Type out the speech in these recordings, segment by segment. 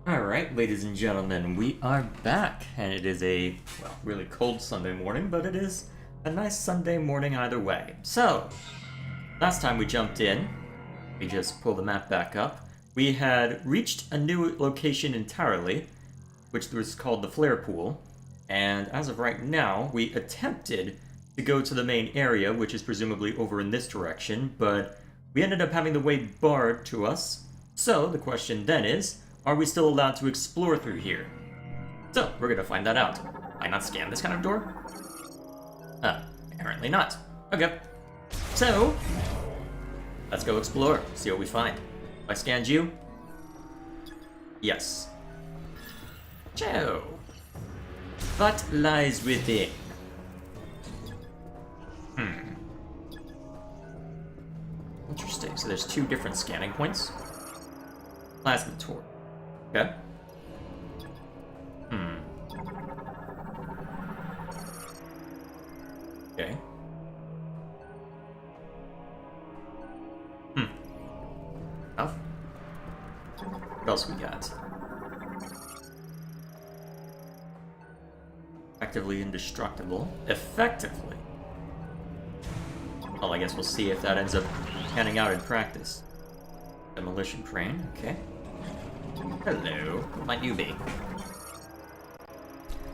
Alright, ladies and gentlemen, we are back, and it is a, well, really cold Sunday morning, but it is a nice Sunday morning either way. So, last time we jumped in, we just pull the map back up, we had reached a new location entirely, which was called the Flare Pool, and as of right now, we attempted to go to the main area, which is presumably over in this direction, but we ended up having the way barred to us. So, the question then is, are we still allowed to explore through here? So, we're gonna find that out. Why not scan this kind of door? Apparently not. Okay. So, let's go explore, see what we find. Have I scanned you? Yes. So, what lies within? Interesting, so there's two different scanning points. Plasma torch. Okay. Okay. Enough. What else we got? Effectively indestructible. Effectively? Well, I guess we'll see if that ends up panning out in practice. Demolition crane, okay. Hello, what might you be?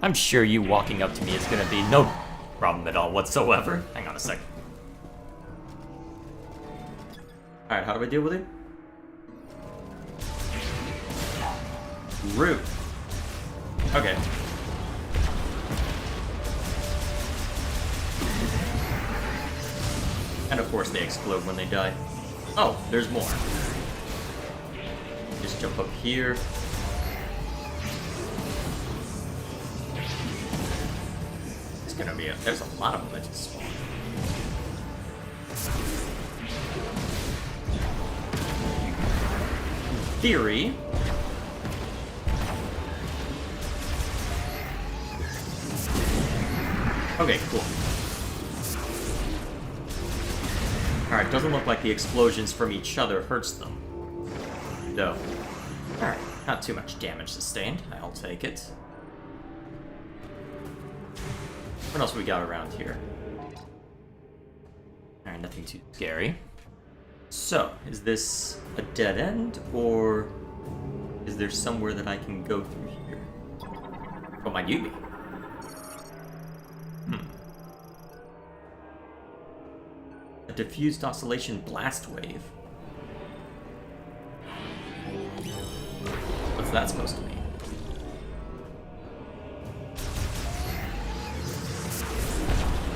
I'm sure you walking up to me is gonna be no problem at all whatsoever. Hang on a sec. Alright, how do I deal with it? Rude. Okay. And of course they explode when they die. Oh, there's more. Just jump up here. It's gonna be there's a lot of them that just spawn. In theory. Okay, cool. Alright, doesn't look like the explosions from each other hurts them. No. Alright, not too much damage sustained. I'll take it. What else we got around here? Alright, nothing too scary. So, is this a dead end, or is there somewhere that I can go through here? What might you be? A diffused oscillation blast wave. What's that supposed to mean?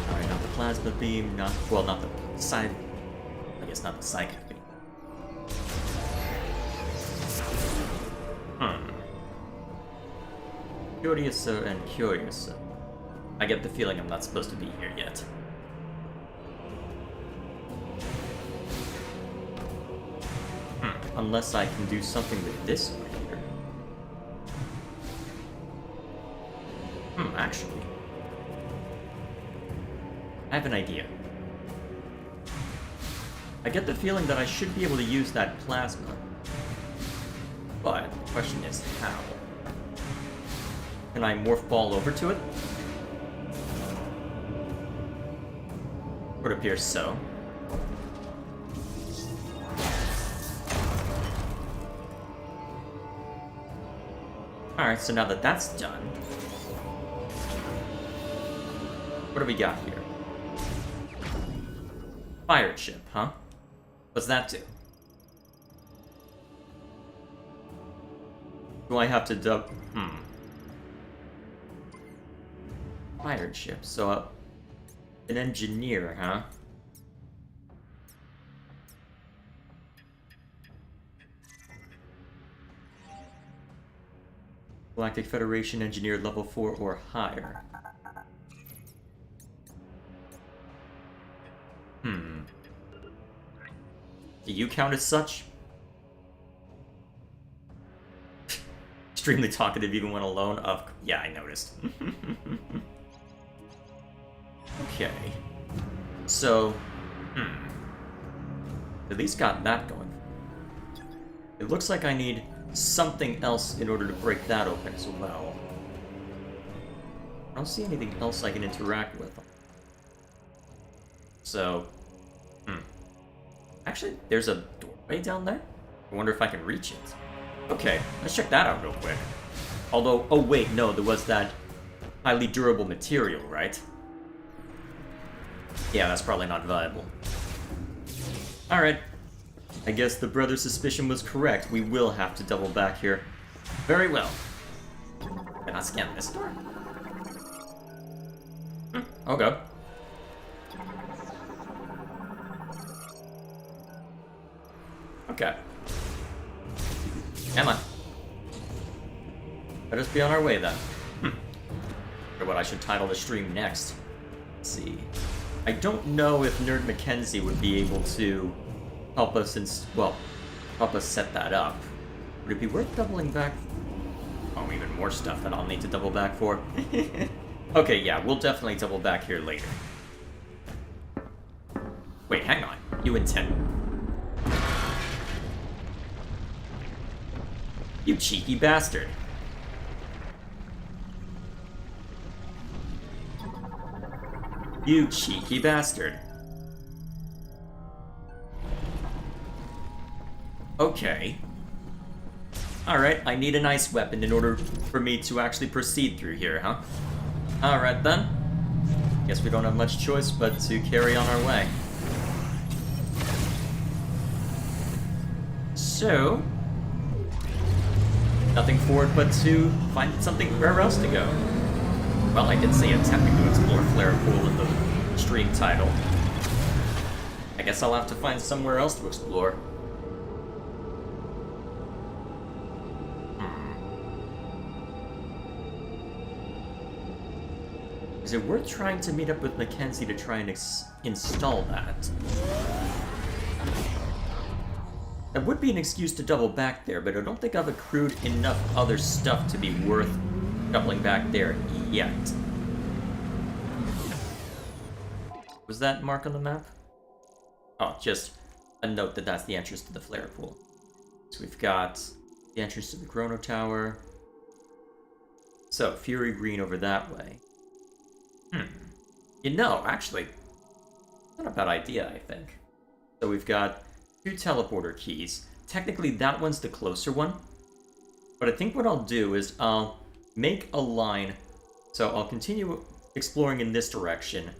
Alright, not the plasma beam, not the side. I guess not the psychic beam. Curiosa and Curiosa. I get the feeling I'm not supposed to be here yet. Unless I can do something with this right here. Actually. I have an idea. I get the feeling that I should be able to use that plasma. But the question is how? Can I morph ball over to it? It appears so. Alright, so now that that's done, what do we got here? Fire chip, huh? What's that do? Do I have to Fire chip, so an engineer, huh? Galactic Federation Engineer level 4 or higher. Do you count as such? Extremely talkative even when alone. Yeah, I noticed. Okay. So, at least got that going. It looks like I need something else in order to break that open as well. I don't see anything else I can interact with. So, actually, there's a doorway down there? I wonder if I can reach it. Okay, let's check that out real quick. Although, oh wait, no, there was that highly durable material, right? Yeah, that's probably not viable. Alright. I guess the brother's suspicion was correct. We will have to double back here. Very well. Can I scan this door? Okay. Okay. Come on. Let us be on our way then. Wonder what I should title the stream next. Let's see. I don't know if Nerd Mackenzie would be able to help us help us set that up. Would it be worth doubling back? Oh, even more stuff that I'll need to double back for. Okay, yeah, we'll definitely double back here later. Wait, hang on. You intend... You cheeky bastard. You cheeky bastard. Okay. Alright, I need a nice weapon in order for me to actually proceed through here, huh? Alright then. Guess we don't have much choice but to carry on our way. So... nothing for it but to find somewhere else to go. Well, I did say attempting to explore Flare Pool in the stream title. I guess I'll have to find somewhere else to explore. Is it worth trying to meet up with Mackenzie to try and install that? That would be an excuse to double back there, but I don't think I've accrued enough other stuff to be worth doubling back there yet. Was that mark on the map? Oh, just a note that that's the entrance to the Flare Pool. So we've got the entrance to the Chrono Tower. So, Fury Green over that way. You know, actually, not a bad idea, I think. So we've got 2 teleporter keys. Technically, that one's the closer one. But I think what I'll do is I'll make a line. So I'll continue exploring in this direction.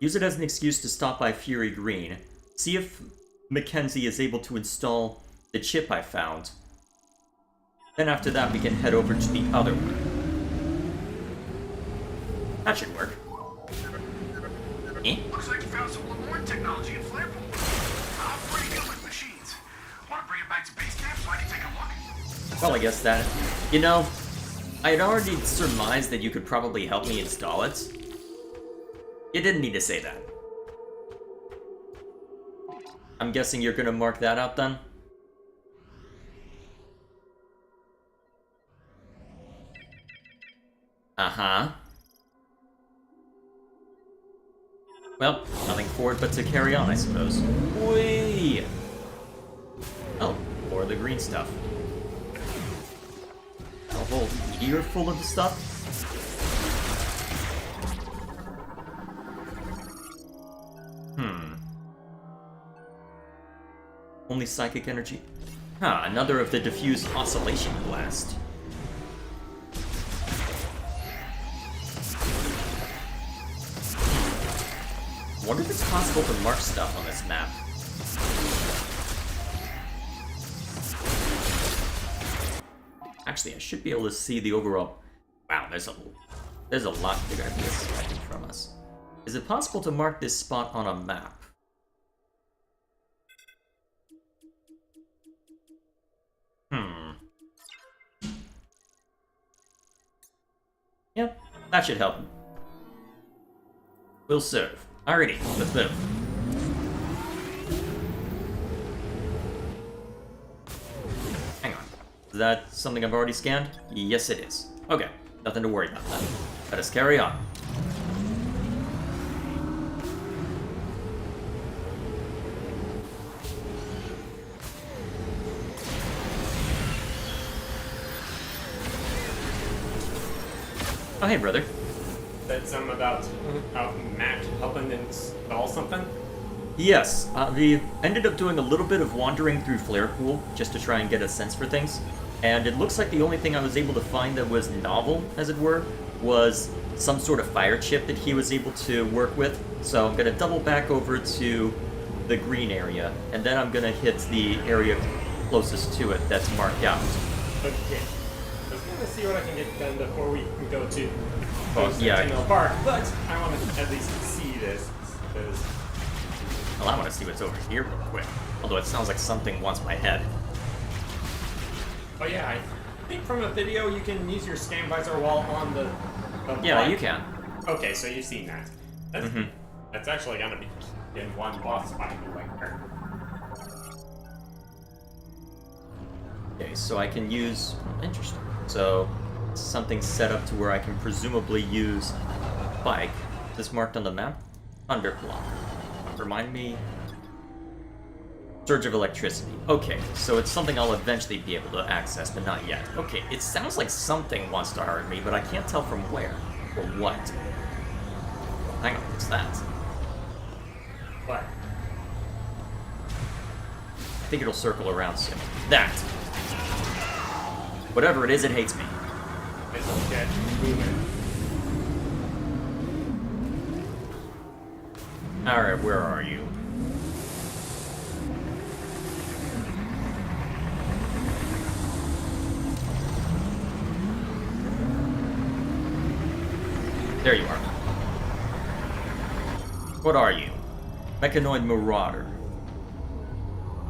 Use it as an excuse to stop by Fury Green. See if Mackenzie is able to install the chip I found. Then after that, we can head over to the other one. That should work. Looks like you found some Lemoyne technology in Flare Pool. I'm pretty good with machines. Want to bring it back to base camp so I can take a look? Well, I guess that... You know, I had already surmised that you could probably help me install it. You didn't need to say that. I'm guessing you're gonna mark that out then? Uh-huh. Well, nothing for it but to carry on, I suppose. Whee! Oh, more of the green stuff. A whole ear full of the stuff? Only psychic energy? Ah, another of the diffused oscillation blast. I wonder if it's possible to mark stuff on this map. Actually, I should be able to see the overall... Wow, there's a lot bigger than this hiding from us. Is it possible to mark this spot on a map? Yep, that should help. Will serve. Alrighty, let's move. Hang on. Is that something I've already scanned? Yes, it is. Okay, nothing to worry about then. Let us carry on. Oh, hey, brother. Said something about Matt helping install something. Yes, we ended up doing a little bit of wandering through Flare Pool just to try and get a sense for things. And it looks like the only thing I was able to find that was novel, as it were, was some sort of fire chip that he was able to work with. So I'm going to double back over to the green area, and then I'm going to hit the area closest to it that's marked out. Okay. I was gonna see what I can get done before we can go to yeah. Centennial Park, but I want to at least see this. Because Well, I want to see what's over here real quick. Although it sounds like something wants my head. oh yeah, I think from a video you can use your scan visor wall on the. Yeah, block. you can. Okay, so you've seen that. That's, Mhm. that's actually gonna be in one boss fight like there. Okay, so I can use... Interesting. So, something set up to where I can presumably use bike. Is this marked on the map? Underblock. Remind me... Surge of electricity. Okay, so it's something I'll eventually be able to access, but not yet. Okay, it sounds like something wants to hurt me, but I can't tell from where. Or what. Hang on, what's that? What? I think it'll circle around soon. That! Whatever it is, it hates me. It's get moving. Alright, where are you? There you are. What are you? Mechanoid Marauder.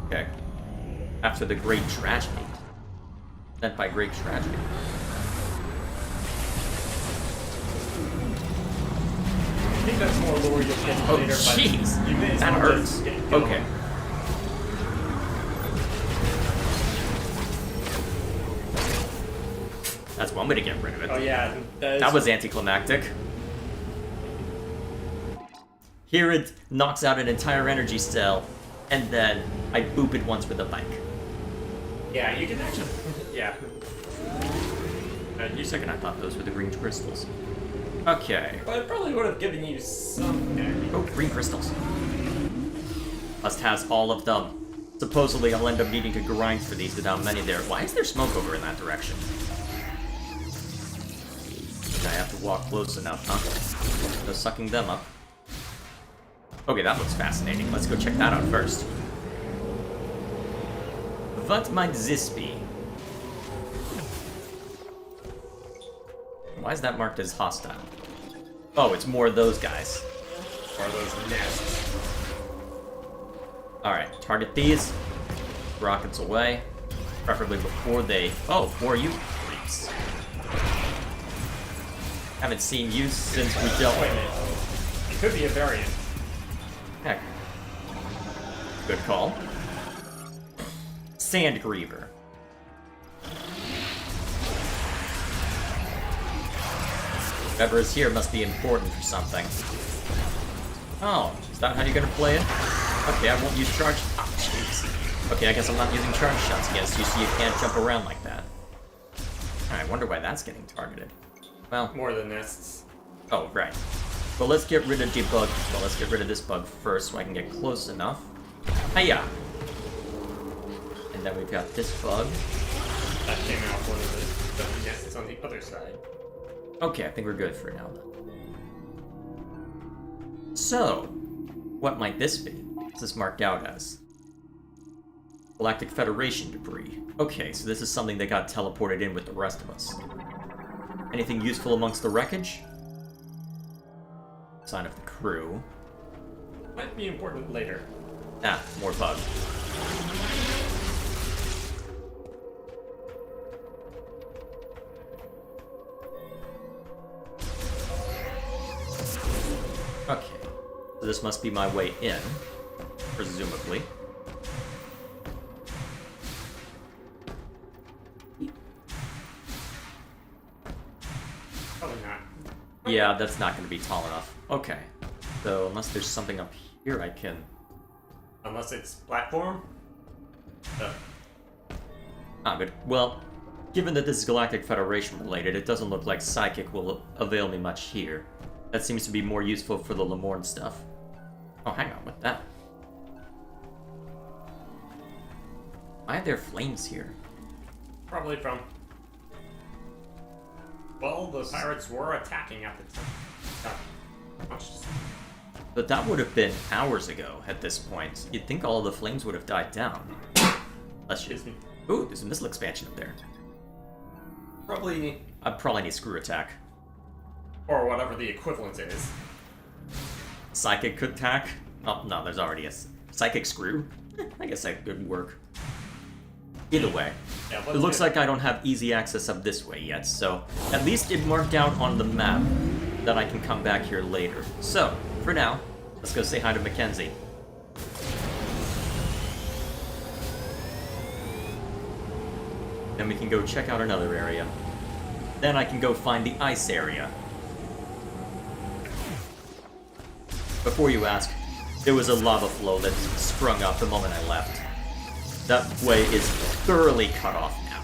Okay. After the Great Tragedy. Sent by Great Tragedy. I think that's more lore you'll get Oh, later, jeez! but you may as That well hurts. just get going. Okay. That's one way to get rid of it. Oh yeah, That was anticlimactic. Here it knocks out an entire energy cell, and then I boop it once with a bike. Yeah, you can actually. Yeah. For a second, I thought those were the green crystals. Okay. But it probably would have given you some energy. Oh, green crystals. Must has all of them. Supposedly, I'll end up needing to grind for these with how many there. Why is there smoke over in that direction? I have to walk close enough, huh? No sucking them up. Okay, that looks fascinating. Let's go check that out first. What might this be? Why is that marked as hostile? Oh, it's more of those guys. Or those nests. Alright, target these. Rockets away. Preferably before they... Oh, more you creeps. Haven't seen you since we dealt Wait a with minute. It could be a variant. Heck. Good call. Sand Griever. Whoever is here must be important for something. Oh, is that how you're gonna play it? Okay, I won't use charge... Oh, jeez. Okay, I guess I'm not using charge shots against you, so you can't jump around like that. I wonder why that's getting targeted. Well... More than nests. Oh, right. Well, let's get rid of debug. Well, let's get rid of this bug first so I can get close enough. Hiya! And then we've got this bug. That came out one of the nests on the other side. Okay, I think we're good for now, then. So, what might this be? What's this marked out as? Galactic Federation debris. Okay, so this is something that got teleported in with the rest of us. Anything useful amongst the wreckage? Sign of the crew. Might be important later. Ah, more bug. Okay. So this must be my way in, presumably. Probably not. Yeah, that's not going to be tall enough. Okay. So, unless there's something up here I can... Unless it's platform. Ah, good. Well, given that this is Galactic Federation related, it doesn't look like Psychic will avail me much here. That seems to be more useful for the Lemorne stuff. Oh, hang on with that. Why are there flames here? Probably from... Well, the pirates were attacking at the time. But that would have been hours ago at this point. You'd think all of the flames would have died down. Let's just... Ooh, there's a missile expansion up there. Probably... I'd probably need screw attack. Or whatever the equivalent is. Psychic attack? Oh, no, there's already a psychic screw. I guess that could work. Either way, Yeah, it looks like I don't have easy access up this way yet, so at least it marked out on the map that I can come back here later. So, for now, let's go say hi to Mackenzie. Then we can go check out another area. Then I can go find the ice area. Before you ask, there was a lava flow that sprung up the moment I left. That way is thoroughly cut off now.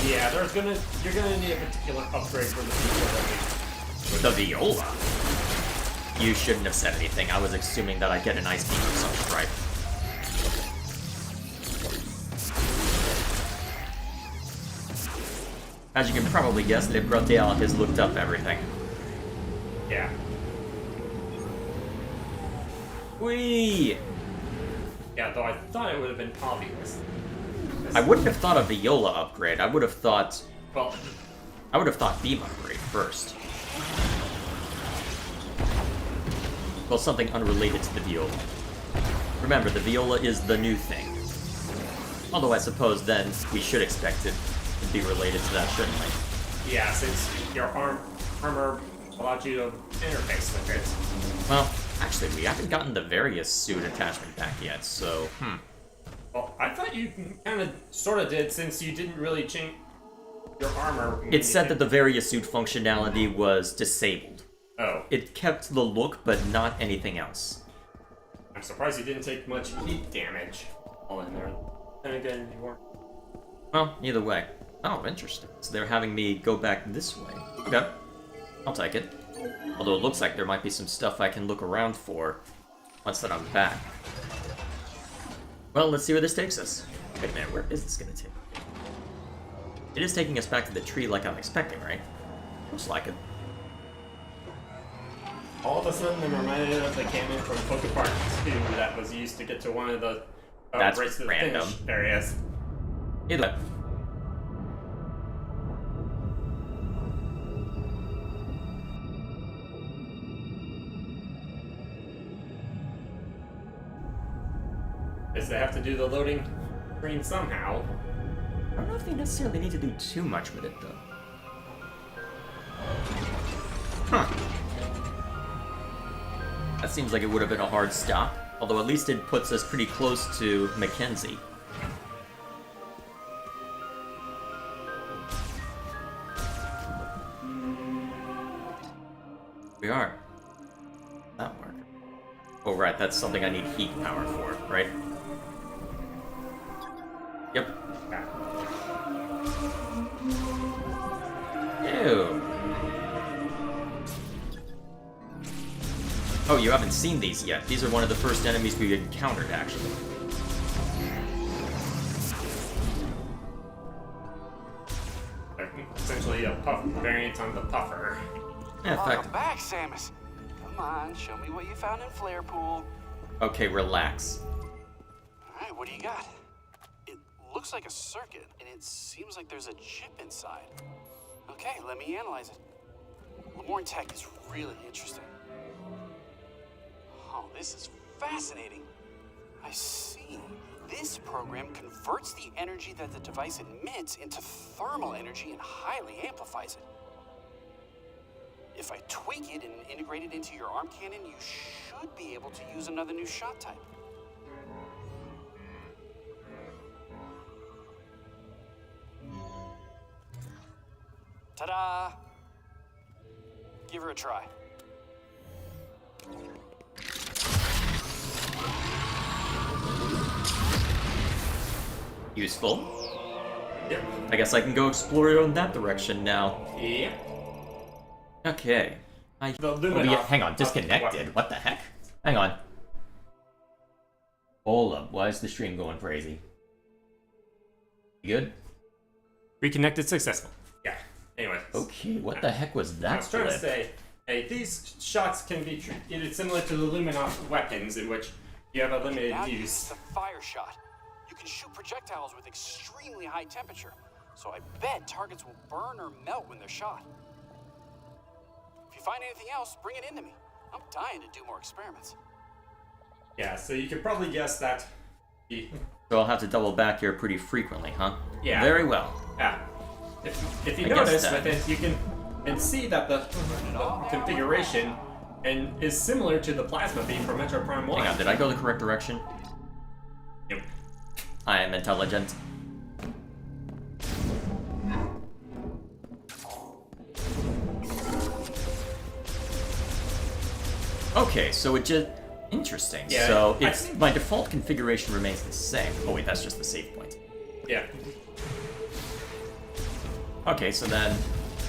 Yeah, you're gonna need a particular upgrade for the The viola? You shouldn't have said anything. I was assuming that I'd get an ice beam of some stripe. As you can probably guess, Le Brotel has looked up everything. Yeah. Whee! Yeah, though I thought it would have been obvious. I wouldn't have thought a viola upgrade. I would have thought Well, beam upgrade first. Well, something unrelated to the viola. Remember, the viola is the new thing. Although I suppose then we should expect it to be related to that, shouldn't we? yeah, since your armor allowed you to interface with it. Well, actually, we haven't gotten the various suit attachment back yet, so, Well, I thought you kind of, sort of did, since you didn't really change your armor. It said that the various suit functionality was disabled. Oh. It kept the look, but not anything else. I'm surprised you didn't take much heat damage all in there. And again, you weren't. Well, either way. Oh, interesting. So they're having me go back this way. Okay. I'll take it. Although it looks like there might be some stuff I can look around for once that I'm back. Well, let's see where this takes us. Wait a minute, where is this gonna take? It is taking us back to the tree like I'm expecting, right? Looks like it. All of a sudden, I'm reminded of the cannon from Pokemon 2 that was used to get to one of the That's race to the random. finish areas. Either way. Is they have to do the loading screen somehow. I don't know if they necessarily need to do too much with it, though. Huh. That seems like it would have been a hard stop, although at least it puts us pretty close to Mackenzie. We are. That work. Oh, right, that's something I need heat power for, right? Yep. Ew. Oh, you haven't seen these yet. These are one of the first enemies we encountered, actually. Essentially a puff variant on the puffer. Yeah, in fact. Welcome back, Samus. Come on, show me what you found in Flare Pool. Okay, relax. Alright, what do you got? It looks like a circuit, and it seems like there's a chip inside. Okay, let me analyze it. Lemorne tech is really interesting. Oh, this is fascinating. I see. This program converts the energy that the device emits into thermal energy and highly amplifies it. If I tweak it and integrate it into your arm cannon, you should be able to use another new shot type. Ta-da! Give her a try. Useful. Yep. I guess I can go explore in that direction now. Yep. Okay. The Luminoff. Hang on, disconnected. What the heck? Hang on. Hold up. Why is the stream going crazy? You good? Reconnected successful. Yeah. Anyway. Okay, what the heck was that? I was trying to flip? say, hey, these shots can be treated similar to the Luminoff weapons, in which you have a limited Now you use. use the fire shot. You can shoot projectiles with extremely high temperature, so I bet targets will burn or melt when they're shot. If you find anything else, bring it into me. I'm dying to do more experiments. Yeah, so you could probably guess that. So I'll have to double back here pretty frequently, huh? Yeah. Very well. Yeah. If you I guess notice that- with it, you can see that the configuration is similar to the plasma beam from Metroid Prime 1. Hang on, did I go the correct direction? Yep. I am intelligent. Okay, so it just... Interesting. Yeah, so I it's think- my default configuration remains the same. Oh wait, that's just the save point. Yeah. Okay, so then...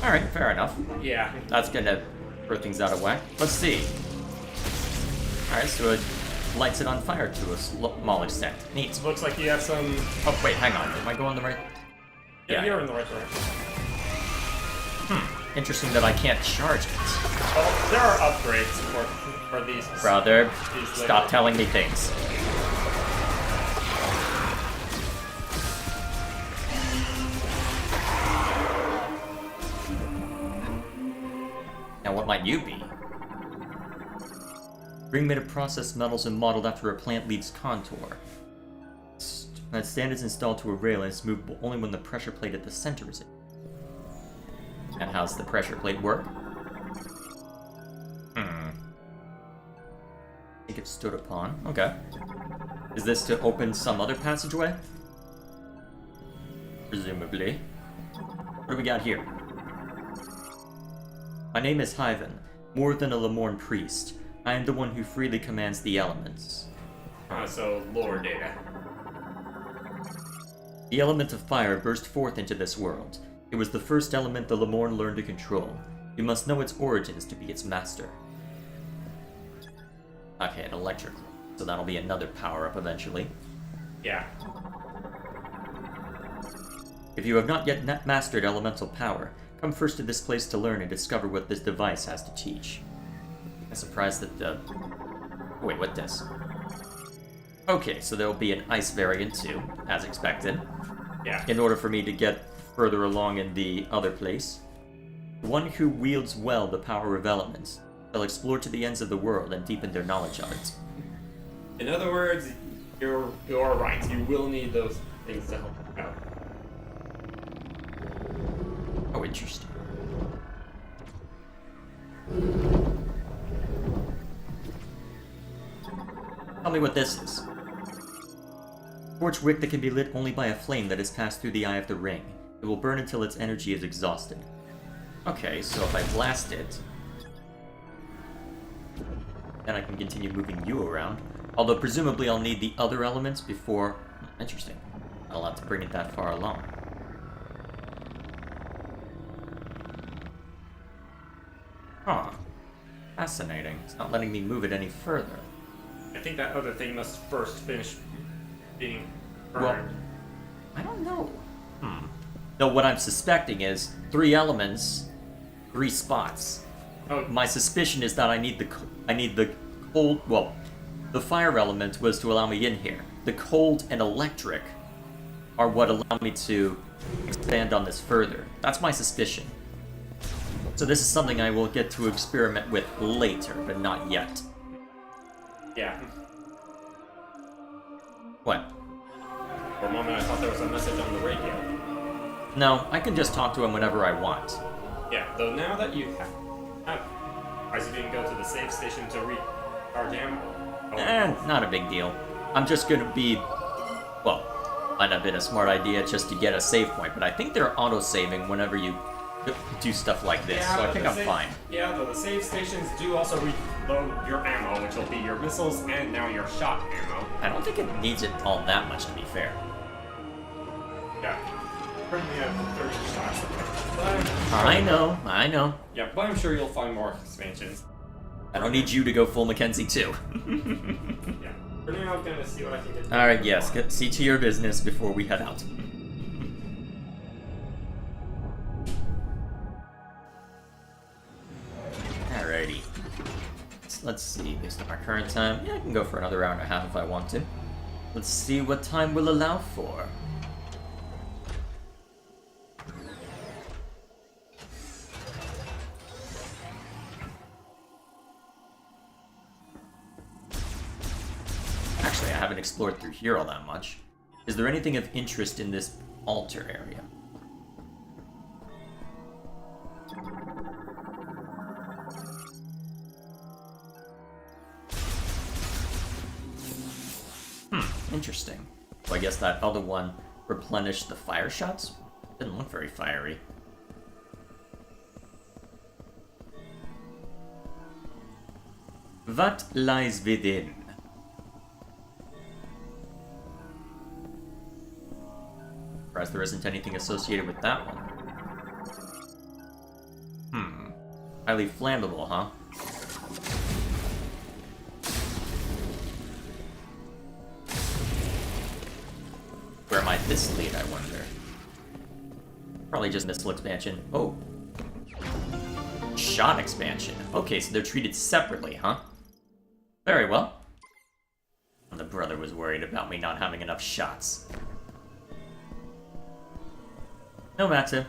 Alright, fair enough. Yeah. That's gonna throw things out of whack. Let's see. Alright, so it lights it on fire to a small extent. Neat. Looks like you have some. Oh wait, hang on. Am I going the right... Yeah, you're in the right direction. Interesting that I can't charge it. Oh, there are upgrades for these. Brother, these stop telling me things. Now what might you be? Ring made of processed metals and modeled after a plant leaf's contour. That stand is installed to a rail and is movable only when the pressure plate at the center is in. And how's the pressure plate work? I think it's stood upon. Okay. Is this to open some other passageway? Presumably. What do we got here? My name is Hyven, more than a Lemorn priest. I am the one who freely commands the elements. So lore data. The element of fire burst forth into this world. It was the first element the Lemorn learned to control. You must know its origins to be its master. Okay, an electric. So that'll be another power-up eventually. Yeah. If you have not yet mastered elemental power, come first to this place to learn and discover what this device has to teach. I'm surprised that the... Wait, what this? Okay, so there'll be an ice variant too, as expected. Yeah. In order for me to get further along in the other place. The one who wields well the power of elements shall explore to the ends of the world and deepen their knowledge of it. In other words, you're right. You will need those things to help out. Oh, interesting. Tell me what this is. Torch wick that can be lit only by a flame that has passed through the eye of the ring. It will burn until its energy is exhausted. Okay, so if I blast it, then I can continue moving you around. Although presumably I'll need the other elements before... Interesting. I'll have to bring it that far along. Huh. Fascinating. It's not letting me move it any further. I think that other thing must first finish being burned. Well, I don't know. Though what I'm suspecting is 3 elements, 3 spots. Oh, My suspicion is that I need the cold. Well, the fire element was to allow me in here. The cold and electric are what allow me to expand on this further. That's my suspicion. So this is something I will get to experiment with later, but not yet. yeah. What? For a moment, I thought there was a message on the radio. No, I can just talk to him whenever I want. Yeah, though now that you have... I see you didn't go to the save station to recharge ammo. Oh, Not a big deal. I'm just gonna be... Well, might have been a smart idea just to get a save point, but I think they're auto-saving whenever you do stuff like this, so I but think the I'm fine. Yeah, though the save stations do also reload your ammo, which will be your missiles and now your shot ammo. I don't think it needs it all that much, to be fair. Yeah. currently at 30 shots. But I know. yeah, but I'm sure you'll find more expansions. I don't need you to go full Mackenzie too. Yeah. For now, I'm gonna see what I can get. Alright, yes, see to your business before we head out. Alrighty. Let's see, based on our current time, yeah, I can go for another hour and a half if I want to. Let's see what time will allow for. Actually, I haven't explored through here all that much. Is there anything of interest in this altar area? Interesting. So I guess that other one replenished the fire shots? Didn't look very fiery. What lies within? Surprised there isn't anything associated with that one. Highly flammable, huh? Where might this lead, I wonder? Probably just missile expansion. Oh. Shot expansion. Okay, so they're treated separately, huh? Very well. The brother was worried about me not having enough shots. No matter.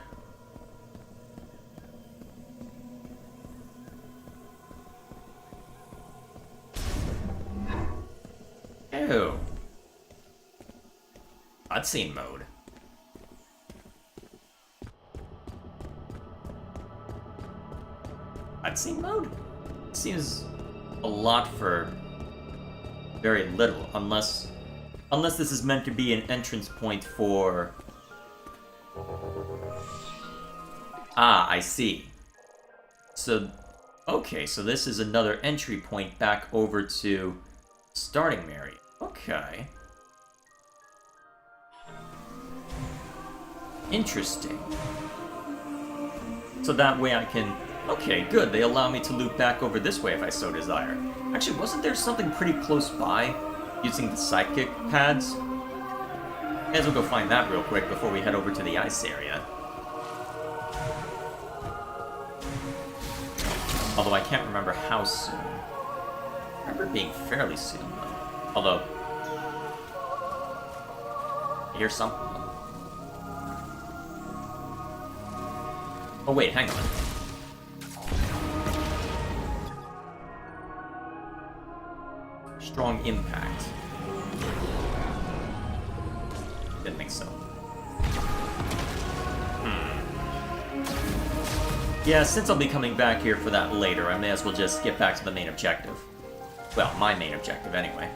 Ew. Cutscene mode. Cutscene mode? Seems a lot for very little, unless this is meant to be an entrance point for... Ah, I see. So, okay, so this is another entry point back over to starting Mary. Okay. Interesting. So that way I can... Okay, good. They allow me to loop back over this way if I so desire. Actually, wasn't there something pretty close by using the sidekick pads? May as well go find that real quick before we head over to the ice area. Although I can't remember how soon. I remember it being fairly soon, though. Although... I hear something. Oh wait, hang on. Strong impact. Didn't think so. Yeah, since I'll be coming back here for that later, I may as well just get back to the main objective. Well, my main objective anyway.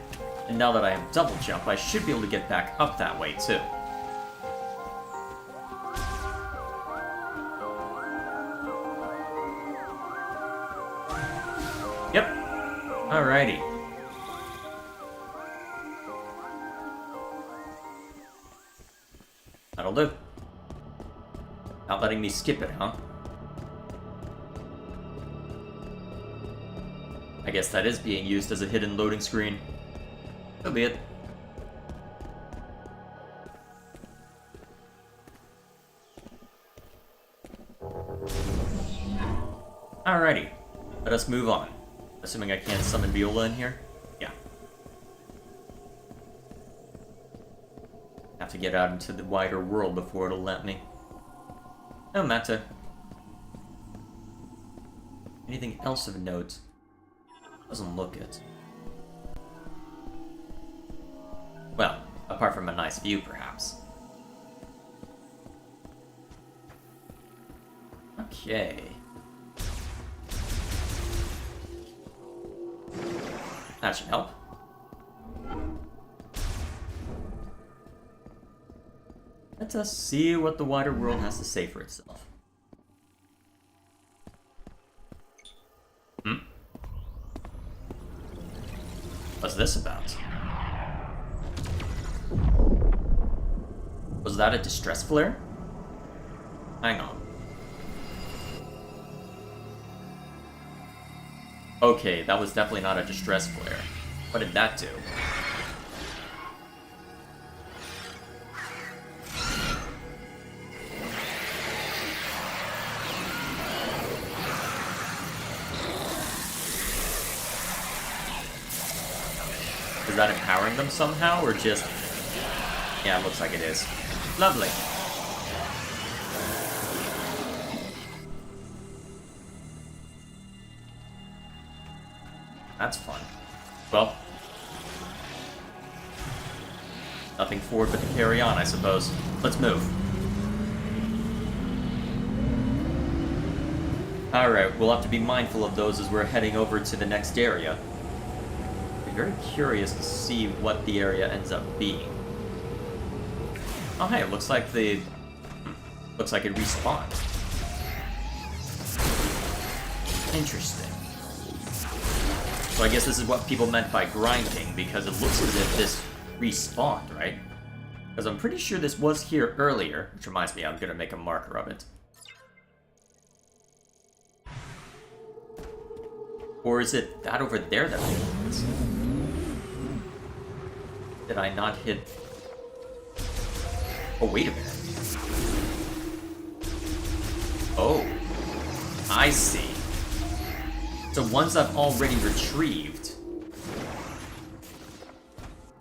And now that I have double jump, I should be able to get back up that way too. Yep. Alrighty. That'll do. Not letting me skip it, huh? I guess that is being used as a hidden loading screen. So be it. Alrighty. Let us move on. Assuming I can't summon Viola in here? Yeah. Have to get out into the wider world before it'll let me. No matter. Anything else of note? Doesn't look it. Well, apart from a nice view, perhaps. Okay. That should help. Let us see what the wider world has to say for itself. What's this about? Was that a distress flare? Hang on. Okay, that was definitely not a distress flare. What did that do? Is that empowering them somehow, or just... Yeah, it looks like it is. Lovely. That's fun. Well, nothing forward but to carry on, I suppose. Let's move. Alright, we'll have to be mindful of those as we're heading over to the next area. I'm very curious to see what the area ends up being. Oh hey, it looks like the... Looks like it respawned. Interesting. So I guess this is what people meant by grinding, because it looks as if this respawned, right? Because I'm pretty sure this was here earlier, which reminds me I'm gonna make a marker of it. Or is it that over there that responds? Did I not hit... Oh, wait a minute. Oh. I see. So ones I've already retrieved...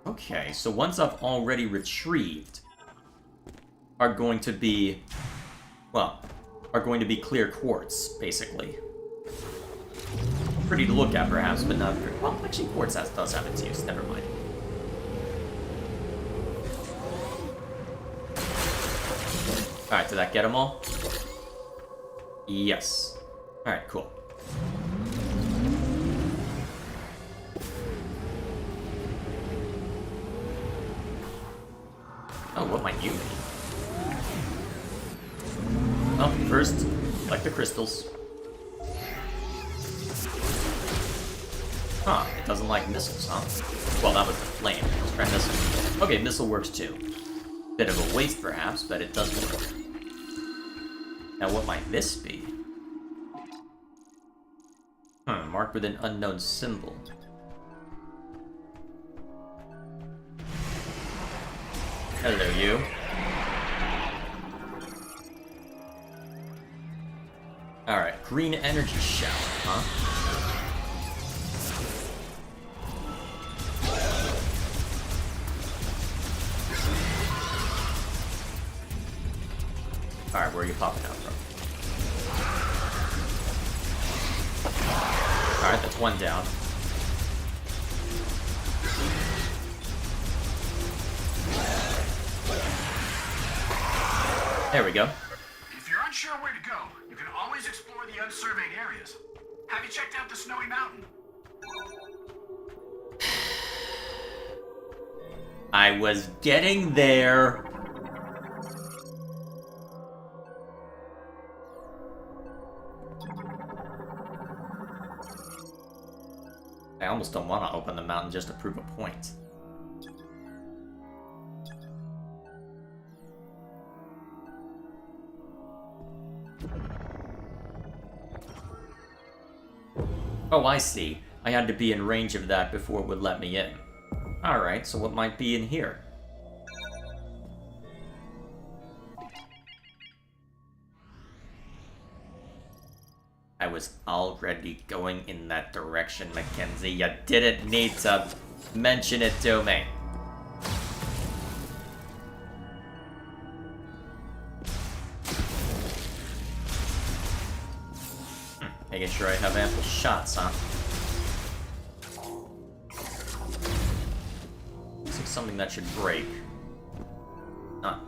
Okay, so ones I've already retrieved are going to be... Well, are going to be clear quartz, basically. Pretty to look at, perhaps, but not... Well, actually, quartz does have its use. Never mind. Alright, did that get them all? Yes. Alright, cool. Oh, what might you be? Well, first, like the crystals. Huh, it doesn't like missiles, huh? Well, that was the flame. Let's try missile. Okay, missile works too. Bit of a waste, perhaps, but it does work. Now, what might this be? Marked with an unknown symbol. Hello, you. Alright, green energy shower, huh? Alright, where are you popping out from? Alright, that's one down. There we go. If you're unsure where to go, you can always explore the unsurveyed areas. Have you checked out the Snowy Mountain? I was getting there. I almost don't want to open the mountain just to prove a point. Oh, I see. I had to be in range of that before it would let me in. Alright, so what might be in here? I was already going in that direction, Mackenzie. You didn't need to mention it to me. Making sure I have ample shots, huh? Looks like something that should break. Huh.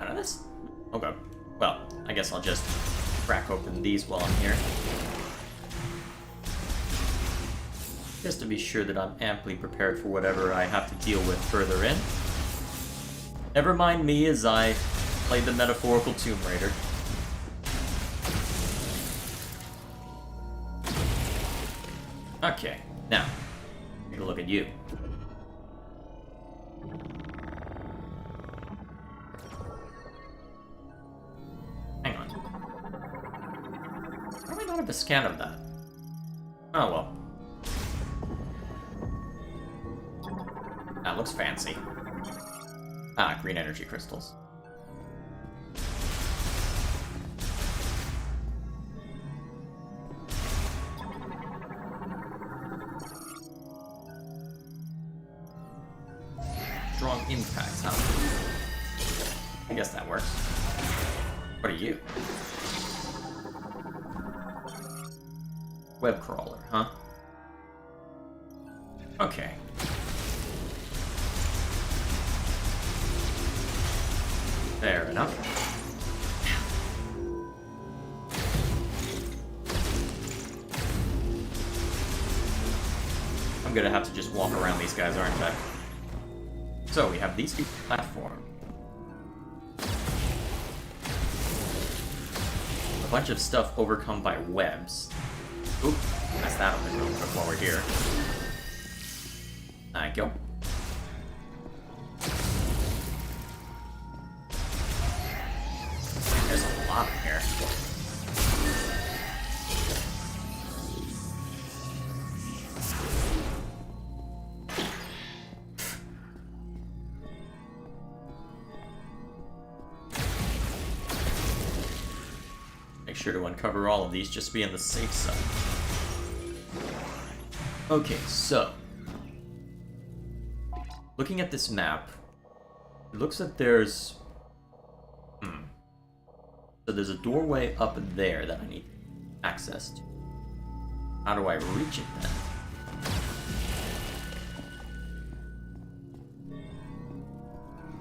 Out of this? Okay. Well, I guess I'll just crack open these while I'm here. Just to be sure that I'm amply prepared for whatever I have to deal with further in. Never mind me as I play the metaphorical Tomb Raider. Okay, now, take a look at you. have a scan of that. Oh well. That looks fancy. Ah, green energy crystals. Strong impact, huh? I guess that works. What are you? Web crawler, huh? Okay. Fair enough. I'm gonna have to just walk around these guys, aren't I? So we have these two platforms. A bunch of stuff overcome by webs. Oop, mess that up real quick while we're here. Thank you. There's a lot in here. Make sure to uncover all of these, just to be on the safe side. Okay, so looking at this map, it looks like there's so there's a doorway up there that I need access to. How do I reach it then?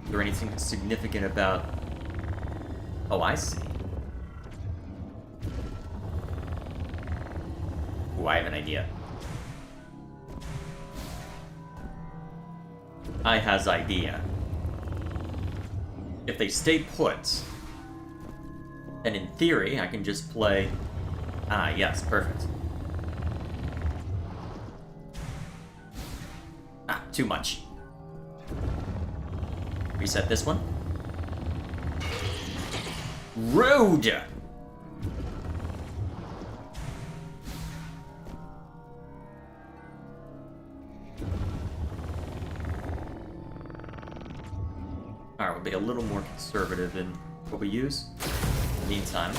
Is there anything significant about... Oh, I see. Ooh, I have an idea. I has idea. If they stay put, then in theory I can just play... Ah, yes, perfect. Ah, too much. Reset this one. Road! Alright, we'll be a little more conservative in what we use. In the meantime...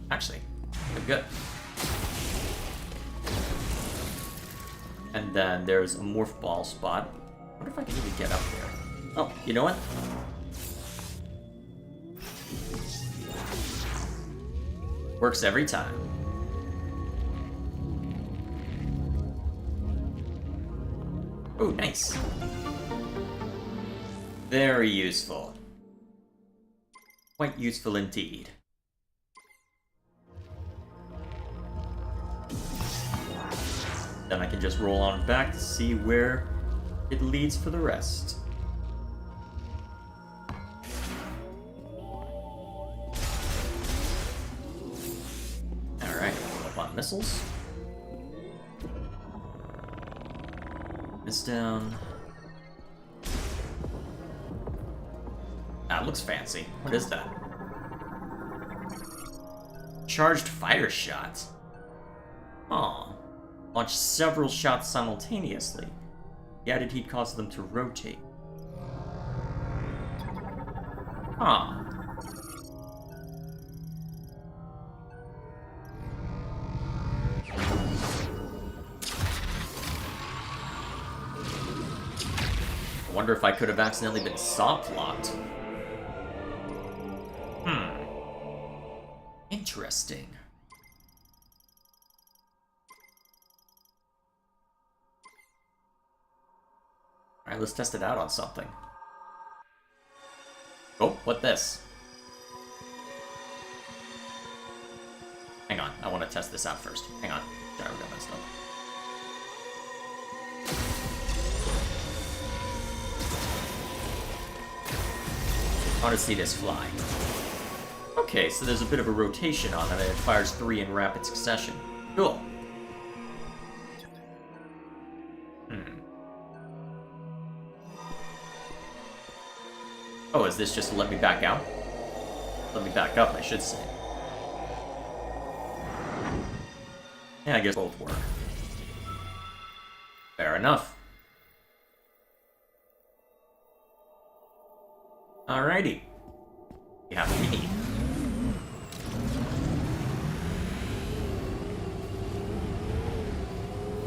Actually, we're good. And then there's a morph ball spot. I wonder if I can even get up there. Oh, you know what? Works every time. Oh, nice. Very useful. Quite useful indeed. Then I can just roll on back to see where it leads for the rest. Alright, up on missiles. This down. Ah, it looks fancy. What is that? Charged fire shot. Aw. Launch several shots simultaneously. The added heat causes them to rotate. Huh. I wonder if I could have accidentally been soft locked. Interesting. Alright, let's test it out on something. Oh, what this? Hang on, I want to test this out first. Hang on. Gyro got messed up. I want to see this fly. Okay, so there's a bit of a rotation on it, and it fires 3 in rapid succession. Cool. Oh, is this just to let me back out? Let me back up, I should say. Yeah, I guess both work. Fair enough. Alrighty. We have what we need.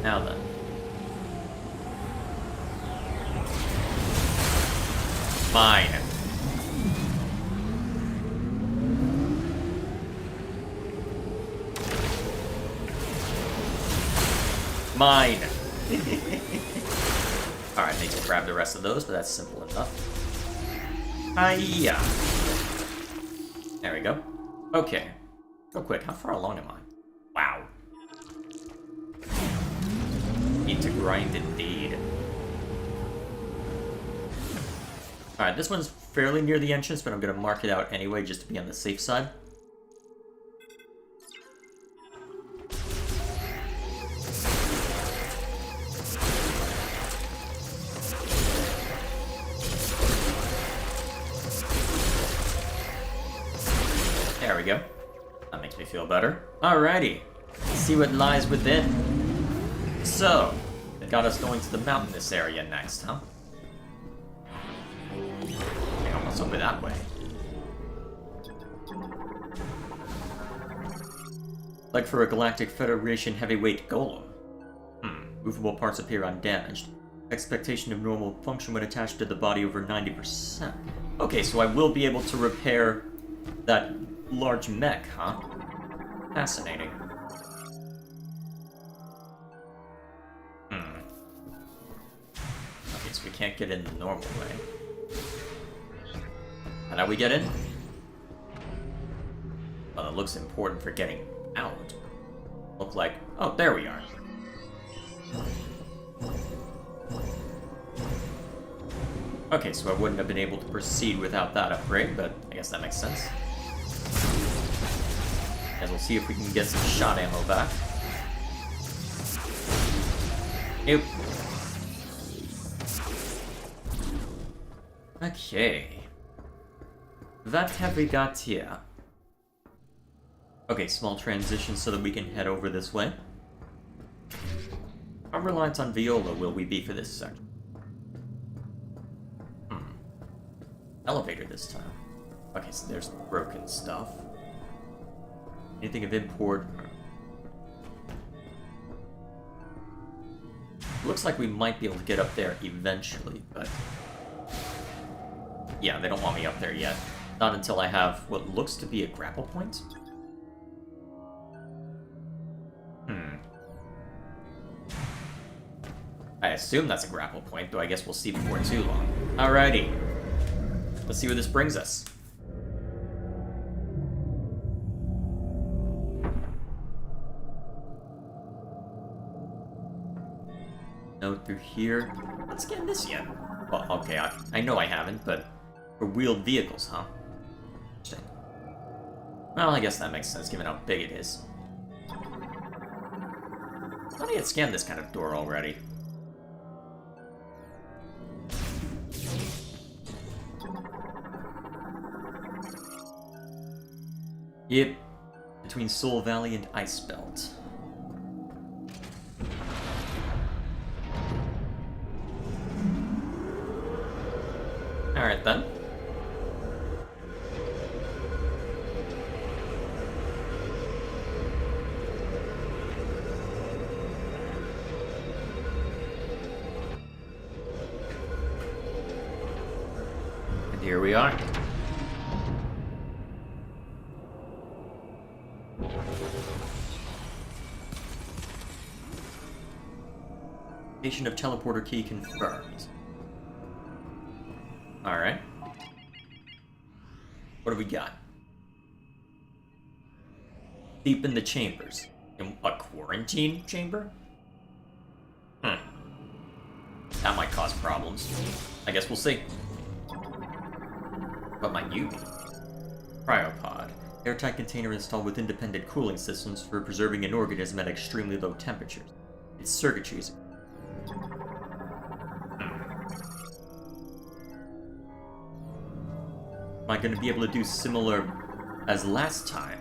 Now then. Mine. Mine. Alright, need to grab the rest of those, but that's simple enough. Yeah. There we go. Okay. Real quick, how far along am I? Wow. Need to grind indeed. Alright, this one's fairly near the entrance, but I'm gonna mark it out anyway just to be on the safe side. There we go. That makes me feel better. Alrighty. Let's see what lies within. So, it got us going to the mountainous area next, huh? Okay, almost over that way. Like for a Galactic Federation heavyweight golem. Movable parts appear undamaged. Expectation of normal function when attached to the body over 90%. Okay, so I will be able to repair that large mech, huh? Fascinating. Okay, so we can't get in the normal way. And how we get in? Well, it looks important for getting out. Look like... Oh, there we are. Okay, so I wouldn't have been able to proceed without that upgrade, but I guess that makes sense. And we'll see if we can get some shot ammo back. Nope. Okay. What have we got here? Okay, small transition so that we can head over this way. How reliant on Viola will we be for this section? Elevator this time. Okay, so there's broken stuff. Anything of import? Looks like we might be able to get up there eventually, but... yeah, they don't want me up there yet. Not until I have what looks to be a grapple point. I assume that's a grapple point, though I guess we'll see before too long. Alrighty. Let's see where this brings us. No through here. Let's scan this yet. Well, okay, I know I haven't, but for wheeled vehicles, huh? Interesting. Well, I guess that makes sense given how big it is. I thought I had scanned this kind of door already. Yep, between Soul Valley and Ice Belt. Alright then. And here we are. Location of teleporter key confirmed. Alright. What do we got? Deep in the chambers. In a quarantine chamber? That might cause problems. I guess we'll see. What might you be? Cryopod. Airtight container installed with independent cooling systems for preserving an organism at extremely low temperatures. Its circuitries. Am I going to be able to do similar as last time?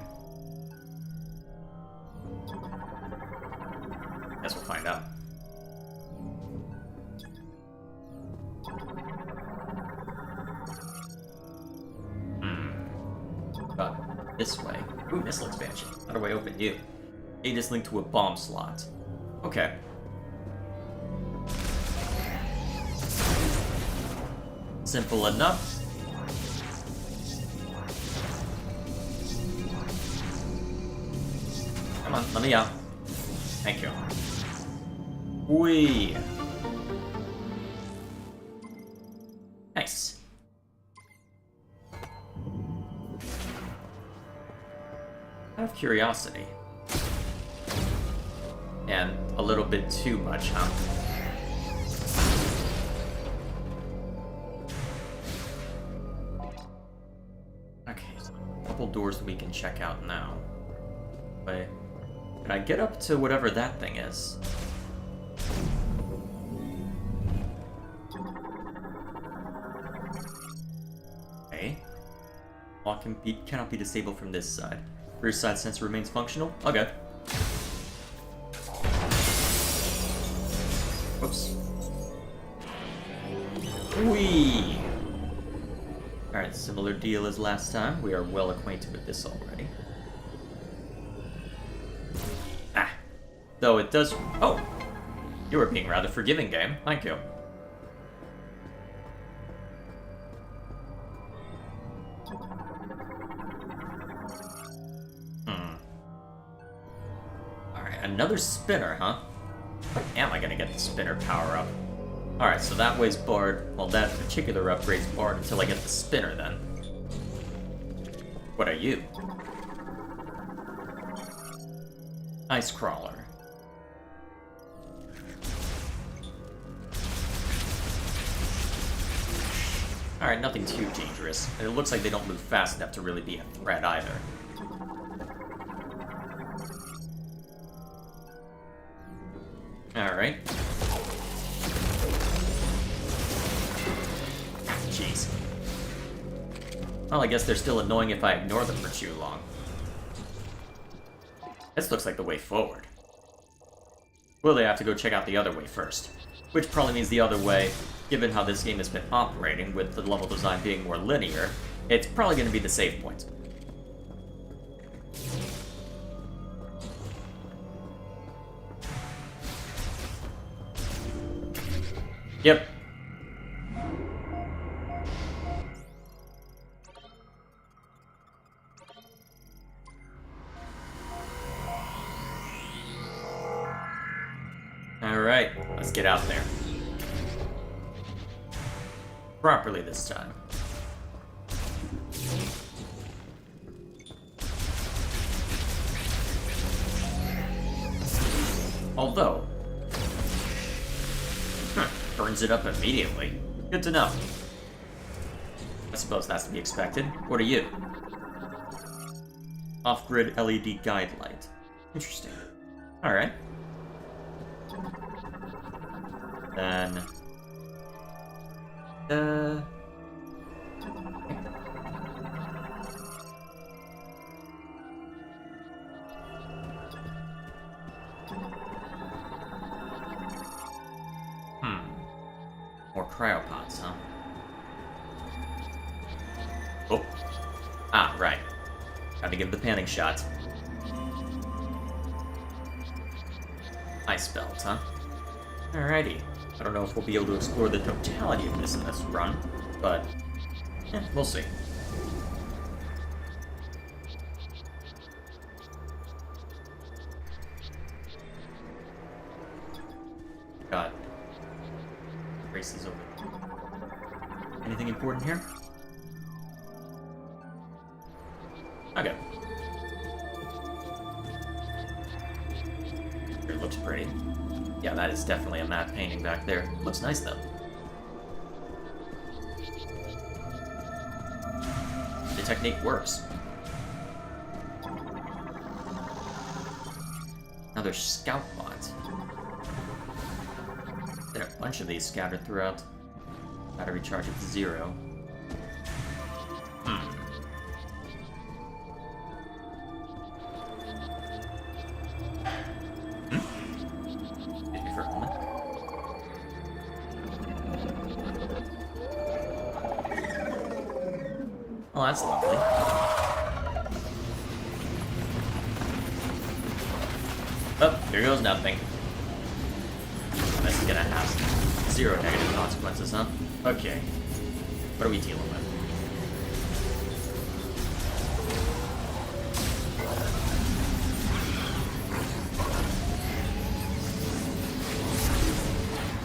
This way. Ooh, missile expansion. How do I open you? Gate is linked to a bomb slot. Okay. Simple enough. Come on, let me out. Thank you. Whee! Nice. Out of curiosity. And a little bit too much, huh? Okay, so a couple doors we can check out now. Wait. Can I get up to whatever that thing is? Okay. Lock cannot be disabled from this side. Rear side sensor remains functional? Okay. Whoops. Whee! Alright, similar deal as last time. We are well acquainted with this already. Ah. Though it does... Oh! You were being rather forgiving, game. Thank you. Alright, another spinner, huh? When am I gonna get the spinner power up? Alright, so that way's barred. Well, that particular upgrade's barred until I get the spinner, then. What are you? Ice crawler. Alright, nothing too dangerous. It looks like they don't move fast enough to really be a threat either. Alright. Jeez. Well, I guess they're still annoying if I ignore them for too long. This looks like the way forward. Will they have to go check out the other way first? Which probably means the other way, given how this game has been operating, with the level design being more linear, it's probably going to be the save point. Yep. Alright, let's get out there. Properly this time. Although... burns it up immediately. Good to know. I suppose that's to be expected. What are you? Off-grid LED guide light. Interesting. Alright. Then... More cryopods, huh? Oh. Ah, right. Had to give the panning shot. Ice belt, huh? Alrighty. I don't know if we'll be able to explore the totality of this in this run, but... we'll see. God. Race is over. Anything important here? Okay. It looks pretty. Yeah, that is definitely a matte painting back there. Looks nice, though. The technique works. Another scout bot. There are a bunch of these scattered throughout. Battery charge at 0. Well, that's lovely. Here goes nothing. This is gonna have 0 negative consequences, huh? Okay. What are we dealing with?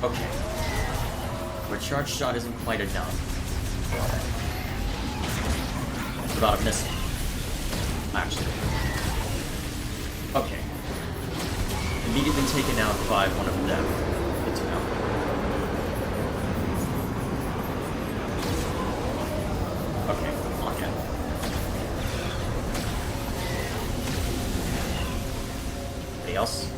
Okay. Recharge shot isn't quite enough. It's about a missile. Actually. Okay. Immediately taken out by one of them. Good to know. Okay, lock in. Anybody else?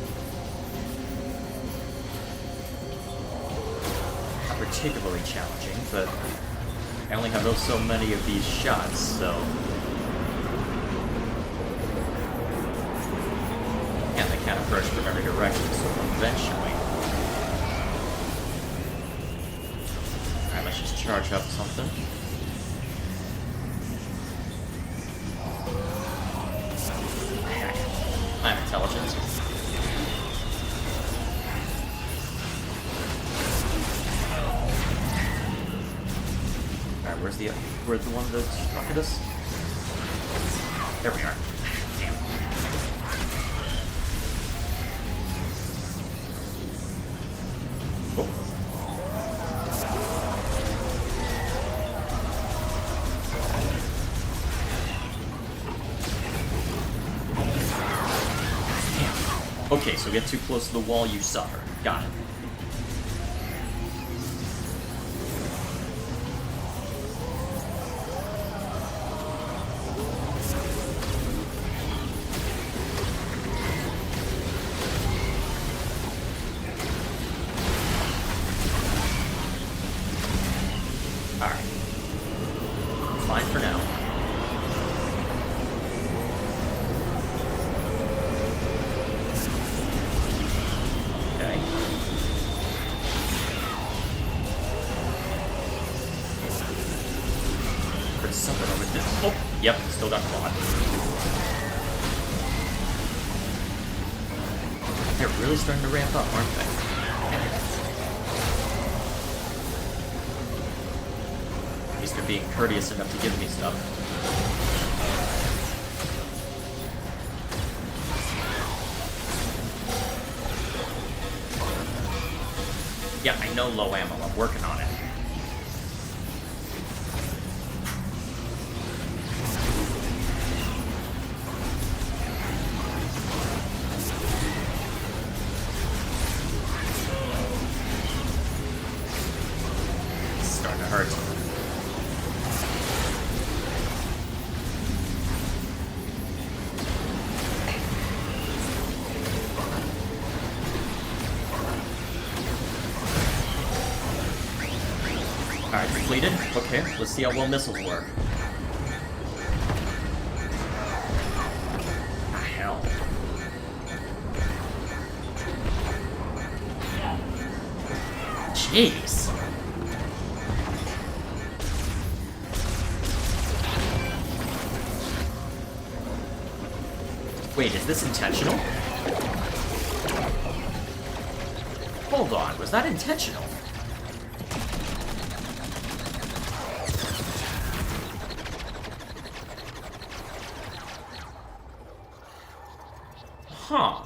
Not particularly challenging, but I only have so many of these shots, so... And they can't approach from every direction, so eventually... Alright, let's just charge up something. Heck, I'm intelligent. Alright, where's the one that struck at us? There we are. Damn. Oh. Damn. Okay, so get too close to the wall, you suffer. Got it. Fine for now. Okay. There's something over there. Oh, yep, still got caught. They're really starting to ramp up, aren't they? At least they're being courteous enough to give me stuff. Yeah, I know low ammo. I'm working on it. It's starting to hurt. Alright, completed. Okay, let's see how well missiles work. Hell. Jeez. Wait, is this intentional? Hold on, was that intentional? Huh.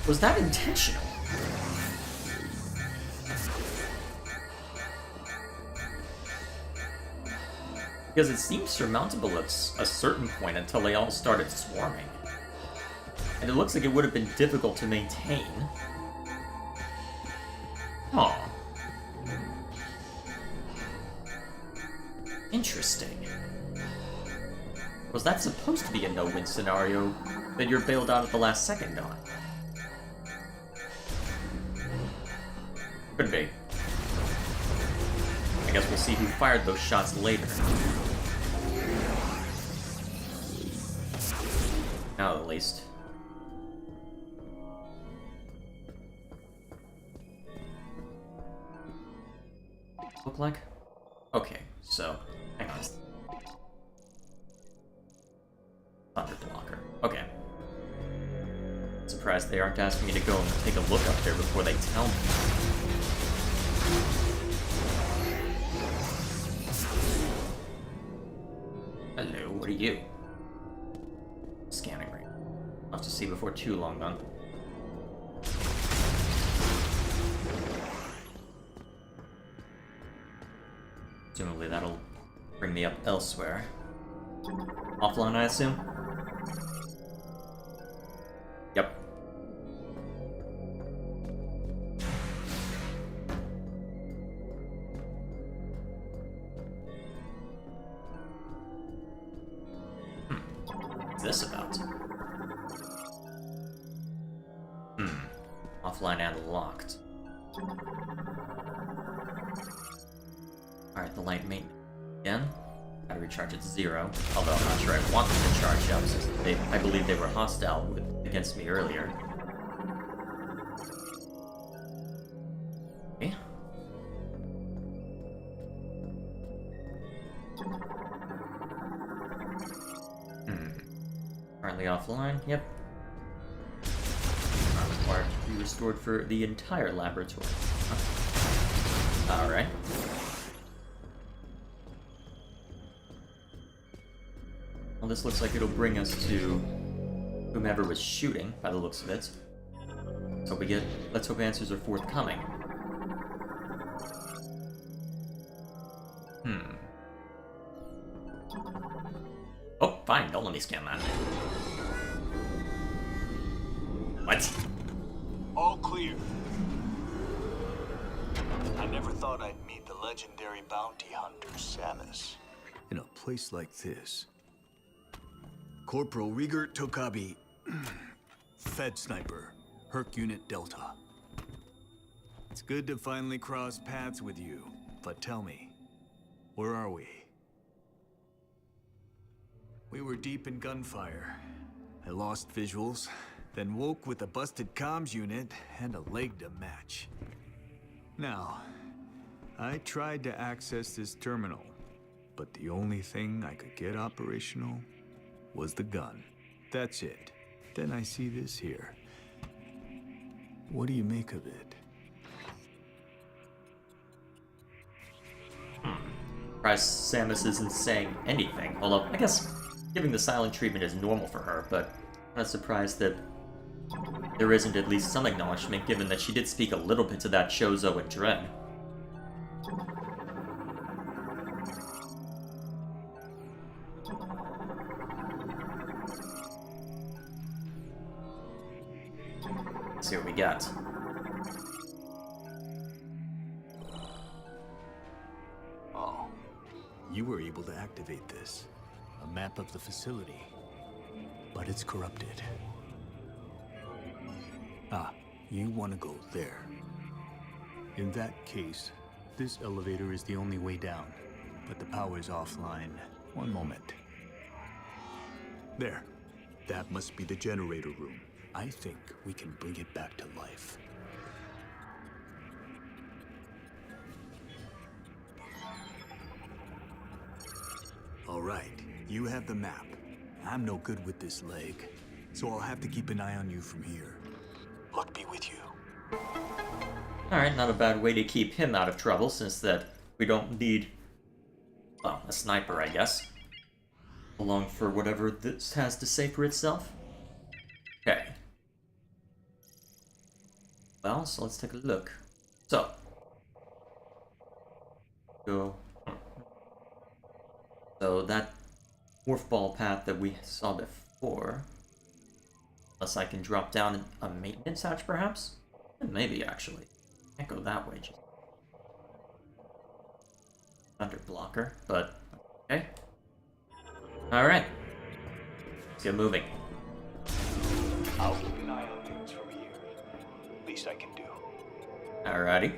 Was that intentional? Because it seems surmountable at a certain point until they all started swarming. And it looks like it would have been difficult to maintain. Huh. Interesting. Was that supposed to be a no-win scenario that you're bailed out at the last second on? Could be. I guess we'll see who fired those shots later. Now at least. Look like? Okay, so, hang on. surprised they aren't asking me to go and take a look up there before they tell me. Hello, what are you? Scanning ring. I'll have to see before too long, then. Presumably that'll bring me up elsewhere. Offline, I assume? Yep. What's this about? Offline and locked. Alright, the light maintenance again. Gotta recharge at 0. Although I'm not sure I want them to charge up, since I believe they were hostile against me earlier. Okay. Currently offline, yep. Are required to be restored for the entire laboratory. Huh. Alright. Well, this looks like it'll bring us to whomever was shooting, by the looks of it. So let's hope answers are forthcoming. Oh, fine, don't let me scan that. What? All clear. I never thought I'd meet the legendary bounty hunter, Samus. In a place like this. Corporal Rieger Tokabi, Fed Sniper, Herc Unit Delta. It's good to finally cross paths with you, but tell me, where are we? We were deep in gunfire. I lost visuals, then woke with a busted comms unit and a leg to match. Now, I tried to access this terminal, but the only thing I could get operational was the gun. That's it. Then I see this here. What do you make of it? Surprised Samus isn't saying anything. Although, I guess giving the silent treatment is normal for her, but I'm not surprised that there isn't at least some acknowledgement, given that she did speak a little bit to that Chozo and Dren. Let's see what we got. Oh, you were able to activate this. A map of the facility. But it's corrupted. Ah, you want to go there. In that case, this elevator is the only way down. But the power is offline. One moment. There. That must be the generator room. I think we can bring it back to life. All right, you have the map. I'm no good with this leg, so I'll have to keep an eye on you from here. Luck be with you. Alright, not a bad way to keep him out of trouble, since that we don't need, well, a sniper, I guess. Along for whatever this has to say for itself. Okay. Well, so let's take a look. So. Go. So that morph ball path that we saw before. Unless I can drop down a maintenance hatch, perhaps? Maybe, actually. Can't go that way, just under blocker, but okay. Alright. Let's get moving. I'll keep an eye on things from here. Least I can do. Alrighty.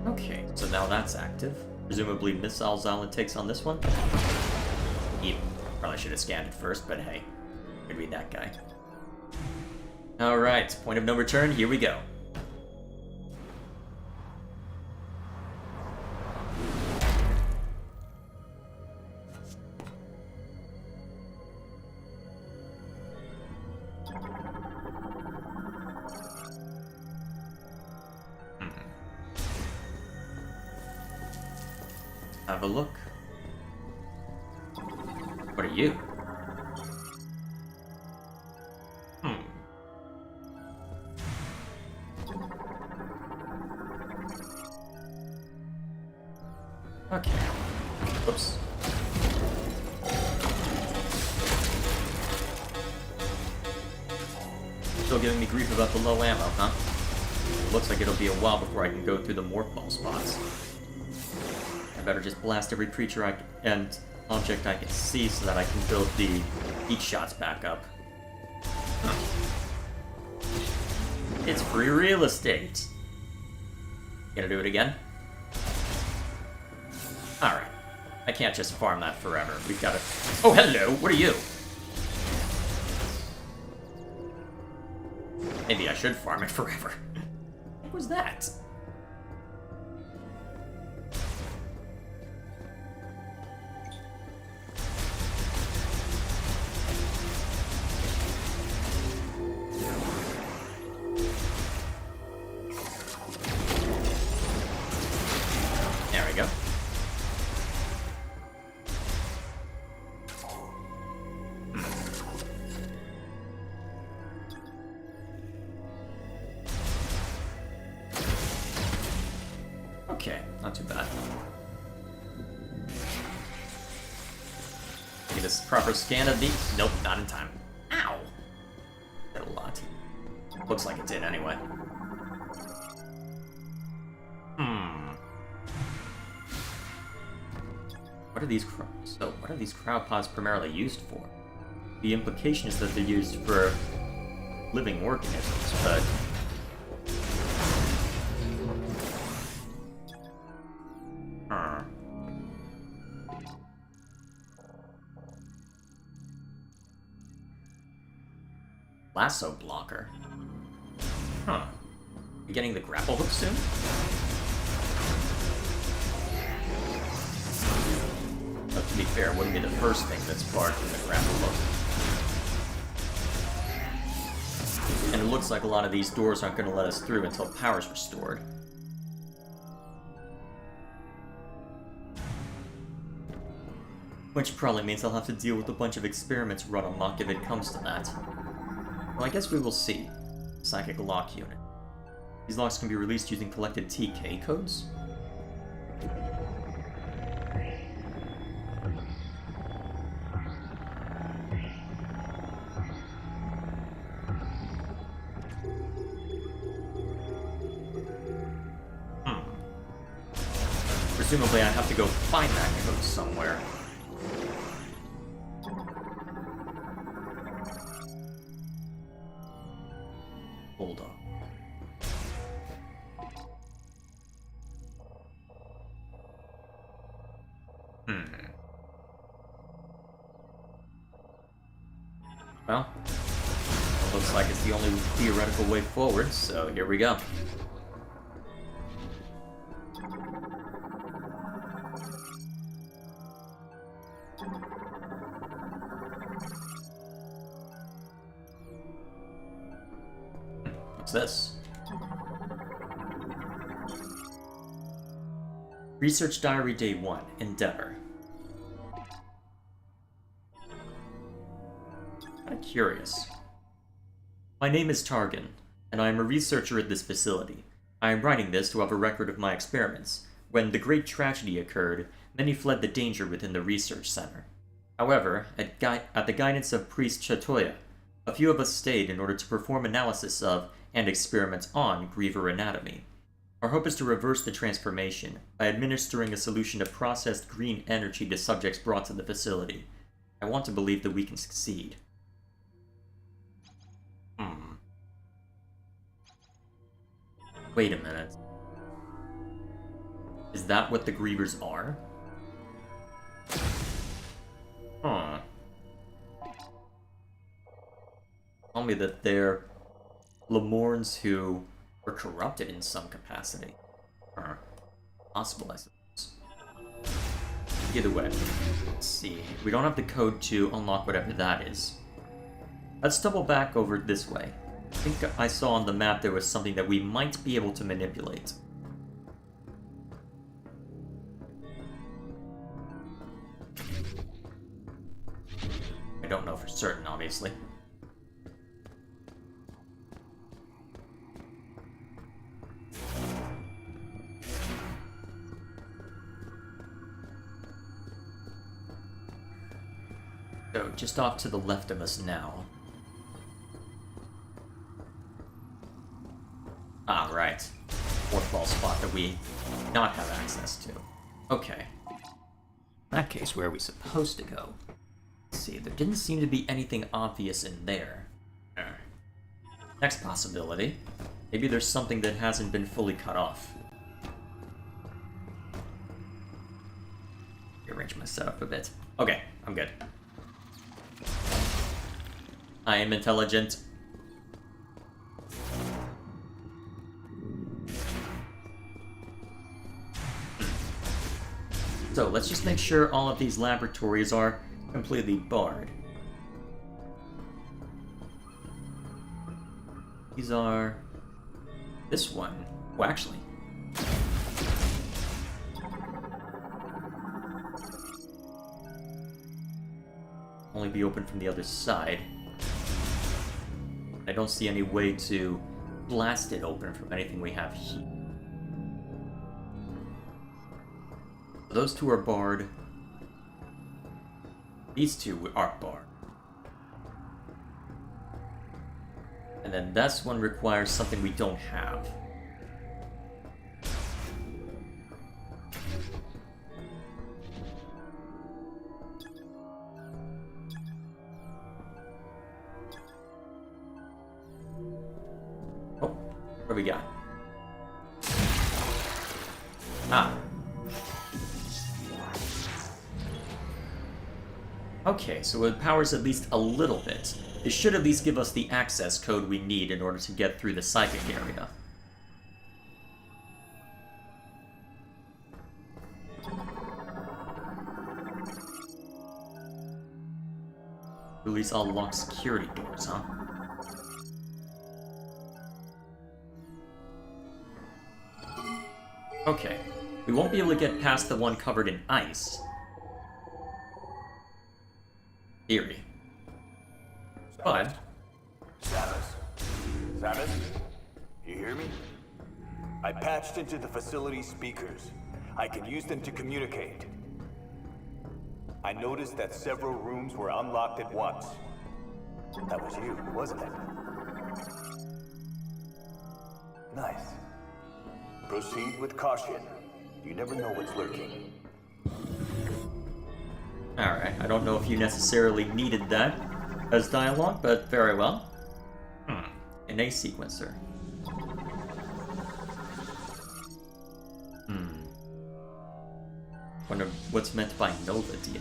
Okay, so now that's active. Presumably Missiles Island takes on this one. Probably should have scanned it first, but hey. Could be that guy. Alright, point of no return, here we go. Have a look. What are you? Okay. Whoops. Still giving me grief about the low ammo, huh? Looks like it'll be a while before I can go through the morph ball spots. I better just blast every creature and object I can see so that I can build the heat shots back up. Huh. It's free real estate! Gonna do it again? Alright. I can't just farm that forever. We've gotta... Oh, hello! What are you? Maybe I should farm it forever. What was that? There we go. Okay, not too bad. Get this proper scan of these. Nope, not in time. Ow! Did a lot. Looks like it did anyway. What are these crowd pods primarily used for? The implication is that they're used for living organisms, but lasso blocker. Huh. You getting the grapple hook soon? But to be fair, it wouldn't be the first thing that's barred from the grapple hook. And it looks like a lot of these doors aren't going to let us through until power's restored. Which probably means I'll have to deal with a bunch of experiments run amok if it comes to that. Well, I guess we will see. Psychic lock unit. These locks can be released using collected TK codes? Presumably I have to go find that code somewhere. Hold on. Well, looks like it's the only theoretical way forward, so here we go. What's this? Research Diary Day 1, Endeavor. I'm curious. My name is Targan, and I am a researcher at this facility. I am writing this to have a record of my experiments. When the great tragedy occurred, many fled the danger within the research center. However, at the guidance of Priest Chatoya, a few of us stayed in order to perform analysis of and experiments on Griever anatomy. Our hope is to reverse the transformation by administering a solution of processed green energy to subjects brought to the facility. I want to believe that we can succeed. Wait a minute. Is that what the Grievers are? Huh. Tell me that they're Lemorns who were corrupted in some capacity. Possible, I suppose. Either way, let's see. We don't have the code to unlock whatever that is. Let's double back over this way. I think I saw on the map there was something that we might be able to manipulate. obviously. So, just off to the left of us now. Ah, right. Fourth ball spot that we do not have access to. Okay. In that case, where are we supposed to go? Let's see, there didn't seem to be anything obvious in there. Next possibility. Maybe there's something that hasn't been fully cut off. Rearrange my setup a bit. Okay, I'm good. I am intelligent. So, let's just make sure all of these laboratories are completely barred. These are... this one. Well, actually... only be open from the other side. I don't see any way to blast it open from anything we have here. Those two are barred. These two are barred. And then this one requires something we don't have. Oh, what do we got? Ah. Okay, so it powers at least a little bit. It should at least give us the access code we need in order to get through the psychic area. Release all locked security doors, huh? Okay, we won't be able to get past the one covered in ice. Theory. But... Samus? You hear me? I patched into the facility speakers. I can use them to communicate. I noticed that several rooms were unlocked at once. That was you, wasn't it? Nice. Proceed with caution. You never know what's lurking. Alright, I don't know if you necessarily needed that as dialogue, but very well. An A sequencer. Wonder what's meant by Nova D.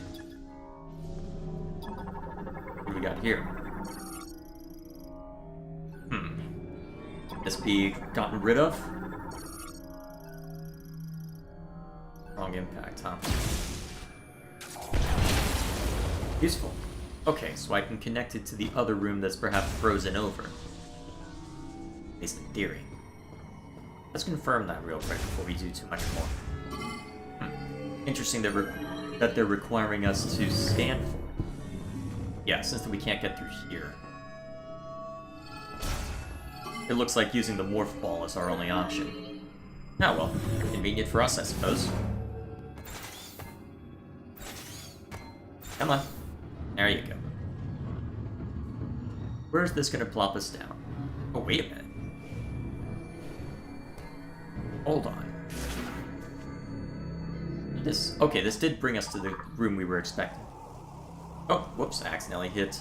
What do we got here? This be gotten rid of? Wrong impact, huh? Useful. Okay, so I can connect it to the other room that's perhaps frozen over. At least in theory. Let's confirm that real quick before we do too much more. Interesting that they're requiring us to scan for it. Yeah, since we can't get through here. It looks like using the morph ball is our only option. Oh well, convenient for us, I suppose. Come on. There you go. Where's this gonna plop us down? Oh, wait a minute. Hold on. Okay, this did bring us to the room we were expecting. Oh, whoops, I accidentally hit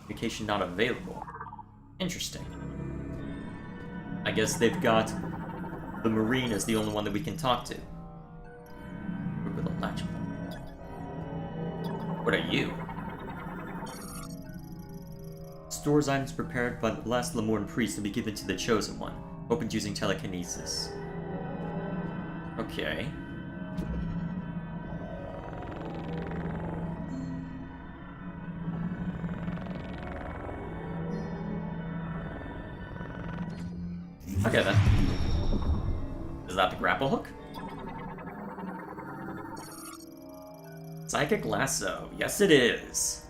communication not available. Interesting. I guess they've got the Marine as the only one that we can talk to. With a latch. What are you? Stores items prepared by the last Lemorn priest to be given to the Chosen One. Opened using telekinesis. Okay. Okay then. Is that the grapple hook? Psychic lasso. Yes, it is.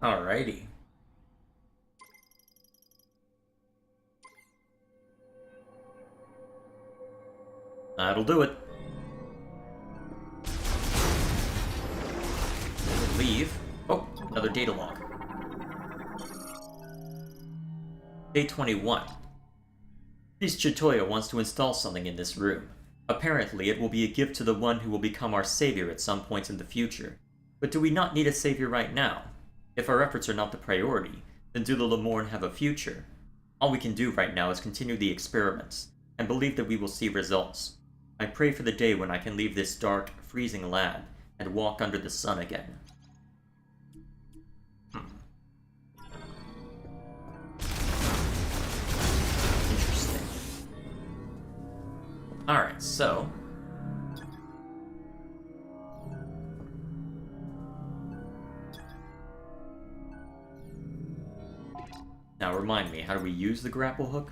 Alrighty. That'll do it. Leave. Oh, another data log. Day 21. Priest Chitoya wants to install something in this room. Apparently, it will be a gift to the one who will become our savior at some point in the future. But do we not need a savior right now? If our efforts are not the priority, then do the Lemorne have a future? All we can do right now is continue the experiments, and believe that we will see results. I pray for the day when I can leave this dark, freezing lab, and walk under the sun again. Interesting. Alright, so... Now remind me, how do we use the grapple hook?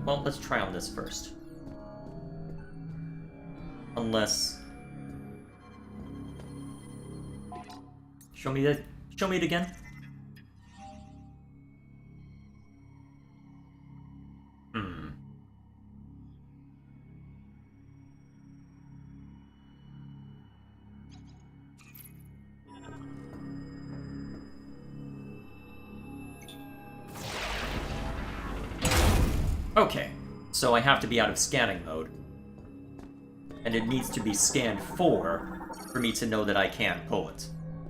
Well, let's try on this first. Unless... Show me it again? Okay, so I have to be out of scanning mode. And it needs to be scanned for me to know that I can pull it.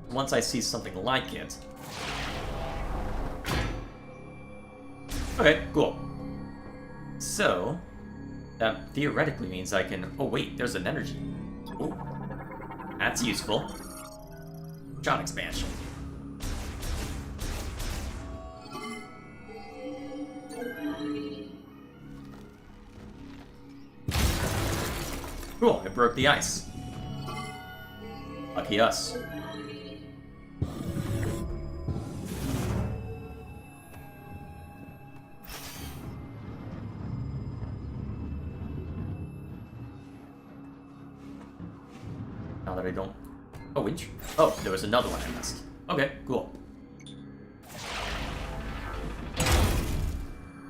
Once I see something like it... Okay, cool. So, that theoretically means I can... Oh wait, there's an energy. Ooh, that's useful. Shot expansion. Cool, it broke the ice. Lucky us. Now that I don't... Oh, oh, there was another one I missed. Okay, cool.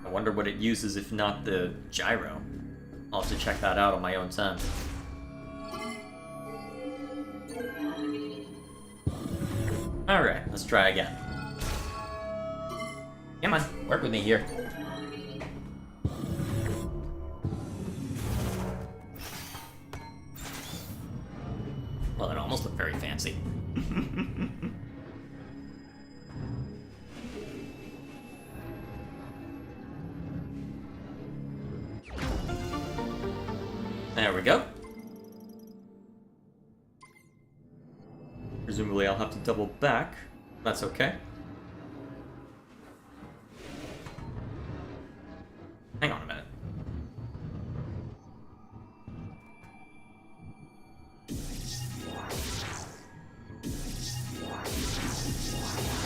I wonder what it uses if not the gyro. I'll have to check that out on my own time. Alright, let's try again. Come on, work with me here. Well, it almost looked very fancy. There we go. Presumably I'll have to double back. That's okay. Hang on a minute.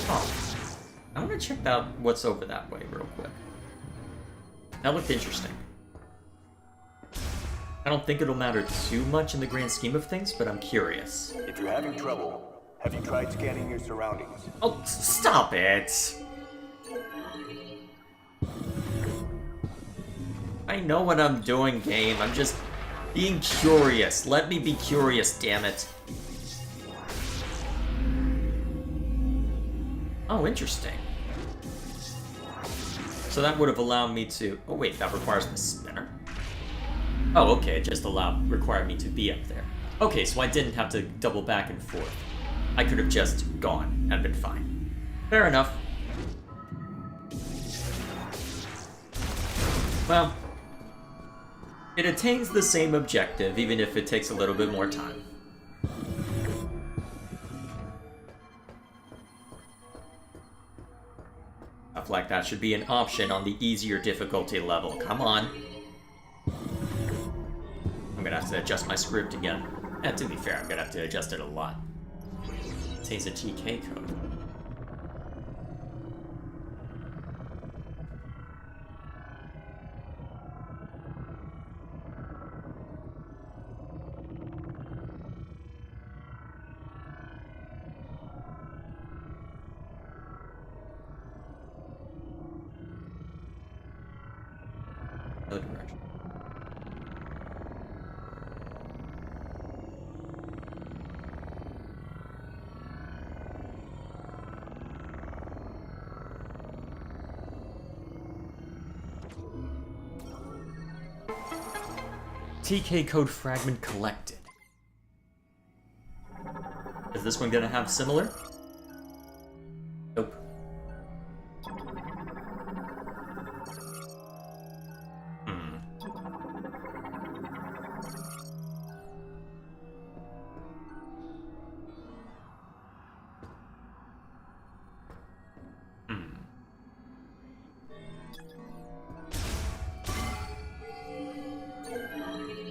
Oh. I want to check out what's over that way real quick. That looked interesting. I don't think it'll matter too much in the grand scheme of things, but I'm curious. If you're having trouble, have you tried scanning your surroundings? Oh, stop it! I know what I'm doing, game. I'm just being curious. Let me be curious, damn it. Oh, interesting. So that would have allowed me to... Oh wait, that requires the spinner? Oh, okay, it just required me to be up there. Okay, so I didn't have to double back and forth. I could have just gone and been fine. Fair enough. Well, it attains the same objective, even if it takes a little bit more time. stuff like that should be an option on the easier difficulty level. Come on. I'm gonna have to adjust my script again. And to be fair, I'm gonna have to adjust it a lot. It says a TK code. No direction. TK code fragment collected. Is this one gonna have similar? Nope.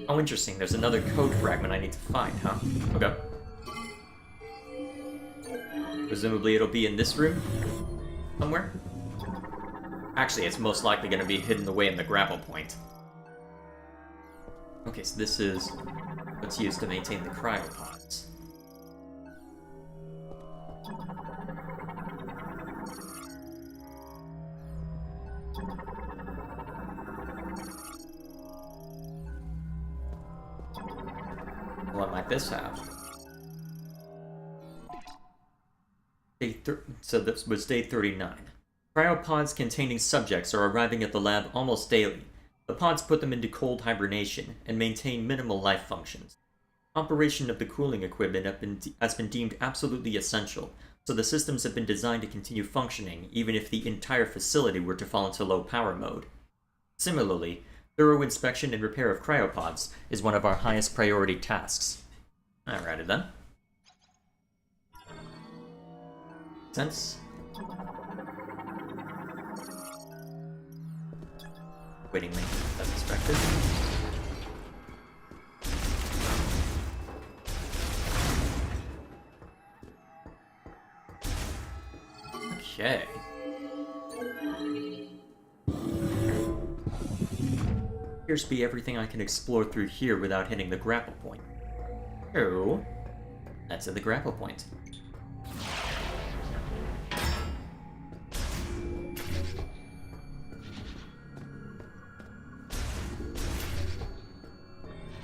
Oh, interesting. There's another code fragment I need to find, huh? Okay. Presumably it'll be in this room? Somewhere? Actually, it's most likely going to be hidden away in the grapple point. Okay, so this is what's used to maintain the cryopods. What might this have? So this was day 39. Cryopods containing subjects are arriving at the lab almost daily. The pods put them into cold hibernation and maintain minimal life functions. Operation of the cooling equipment has been deemed absolutely essential, so the systems have been designed to continue functioning even if the entire facility were to fall into low power mode. Similarly, thorough inspection and repair of cryopods is one of our highest priority tasks. Alrighty then. Sense. Waiting maintenance as expected. Okay. Appears to be everything I can explore through here without hitting the grapple point. Oh, that's at the grapple point.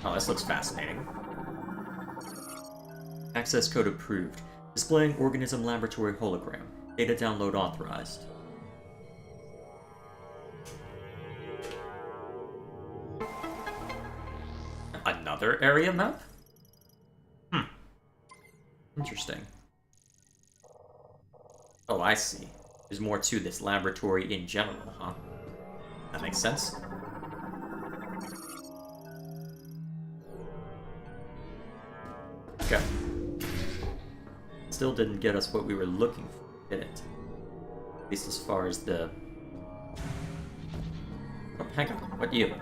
Oh, this looks fascinating. Access code approved. Displaying organism laboratory hologram. Data download authorized. Another area map? Interesting. Oh, I see. There's more to this laboratory in general, huh? That makes sense. Okay. Still didn't get us what we were looking for, did it? At least as far as the... Oh, hang on. What you?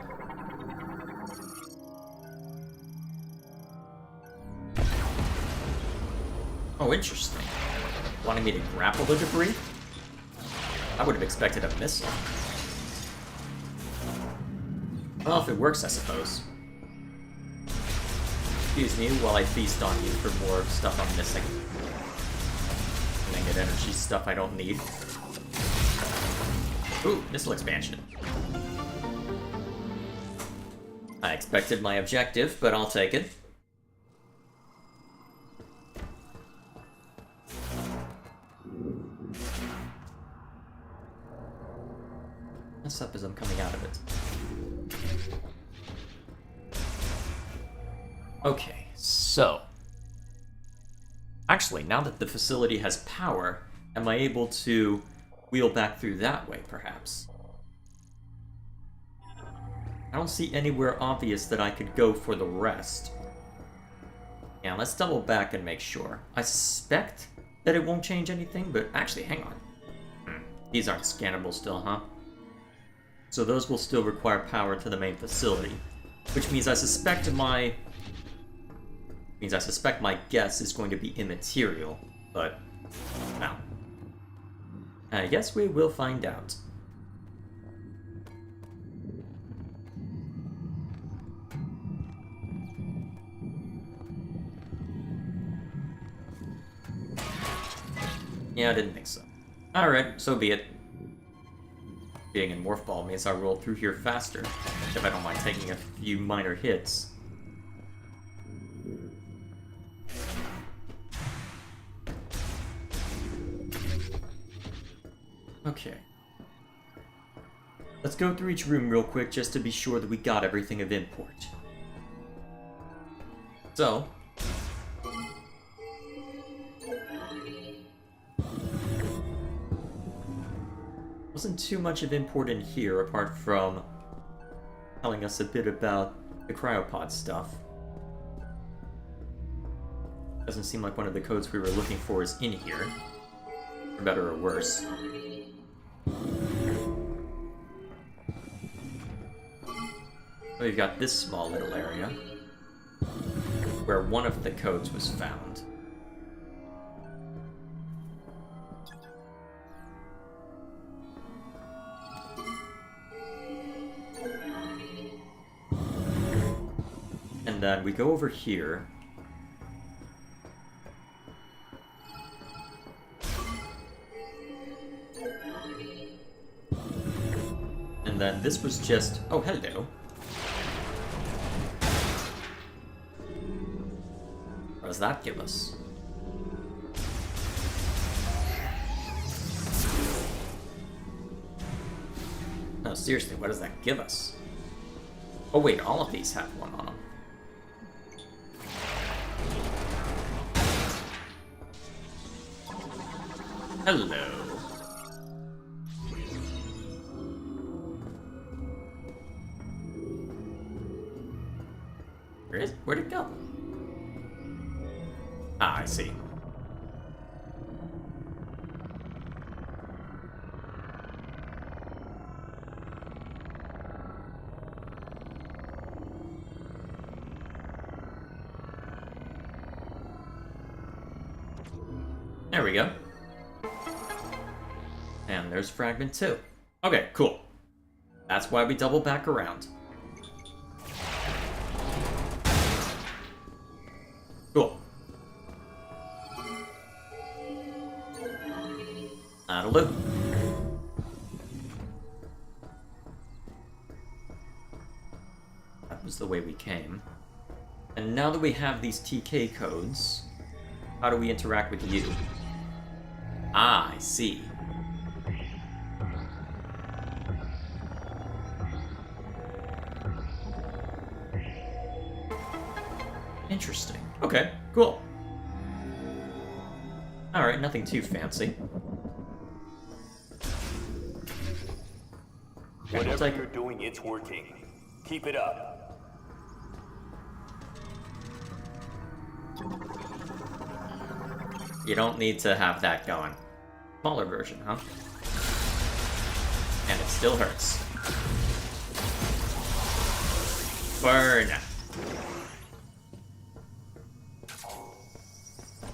Oh, interesting. Wanting me to grapple the debris? I would have expected a missile. Well, if it works, I suppose. Excuse me while I feast on you for more stuff I'm missing. And then get energy stuff I don't need. Ooh, missile expansion. I expected my objective, but I'll take it. What's up as I'm coming out of it? Okay, so... Actually, now that the facility has power, am I able to wheel back through that way, perhaps? I don't see anywhere obvious that I could go for the rest. Yeah, let's double back and make sure. I suspect that it won't change anything, but actually, hang on. These aren't scannable still, huh? So those will still require power to the main facility. Which means I suspect my guess is going to be immaterial, but no. I guess we will find out. Yeah, I didn't think so. Alright, so be it. Being in Morph Ball means I roll through here faster, if I don't mind taking a few minor hits. Okay. Let's go through each room real quick just to be sure that we got everything of import. So, wasn't too much of import in here apart from telling us a bit about the cryopod stuff. Doesn't seem like one of the codes we were looking for is in here, for better or worse. So we've got this small little area where one of the codes was found. And then we go over here. And then this was just... oh, hello. What does that give us? No, seriously, what does that give us? Oh wait, all of these have one on them. Hello. Where'd it go? Ah, I see. There we go. And there's fragment 2. Okay, cool. That's why we double back around. Cool. That'll do. That was the way we came. And now that we have these TK codes, how do we interact with you? Ah, I see. Interesting. Okay, cool. Alright, nothing too fancy. Whatever you're doing, it's working. Keep it up. You don't need to have that going. Smaller version, huh? And it still hurts. Burn!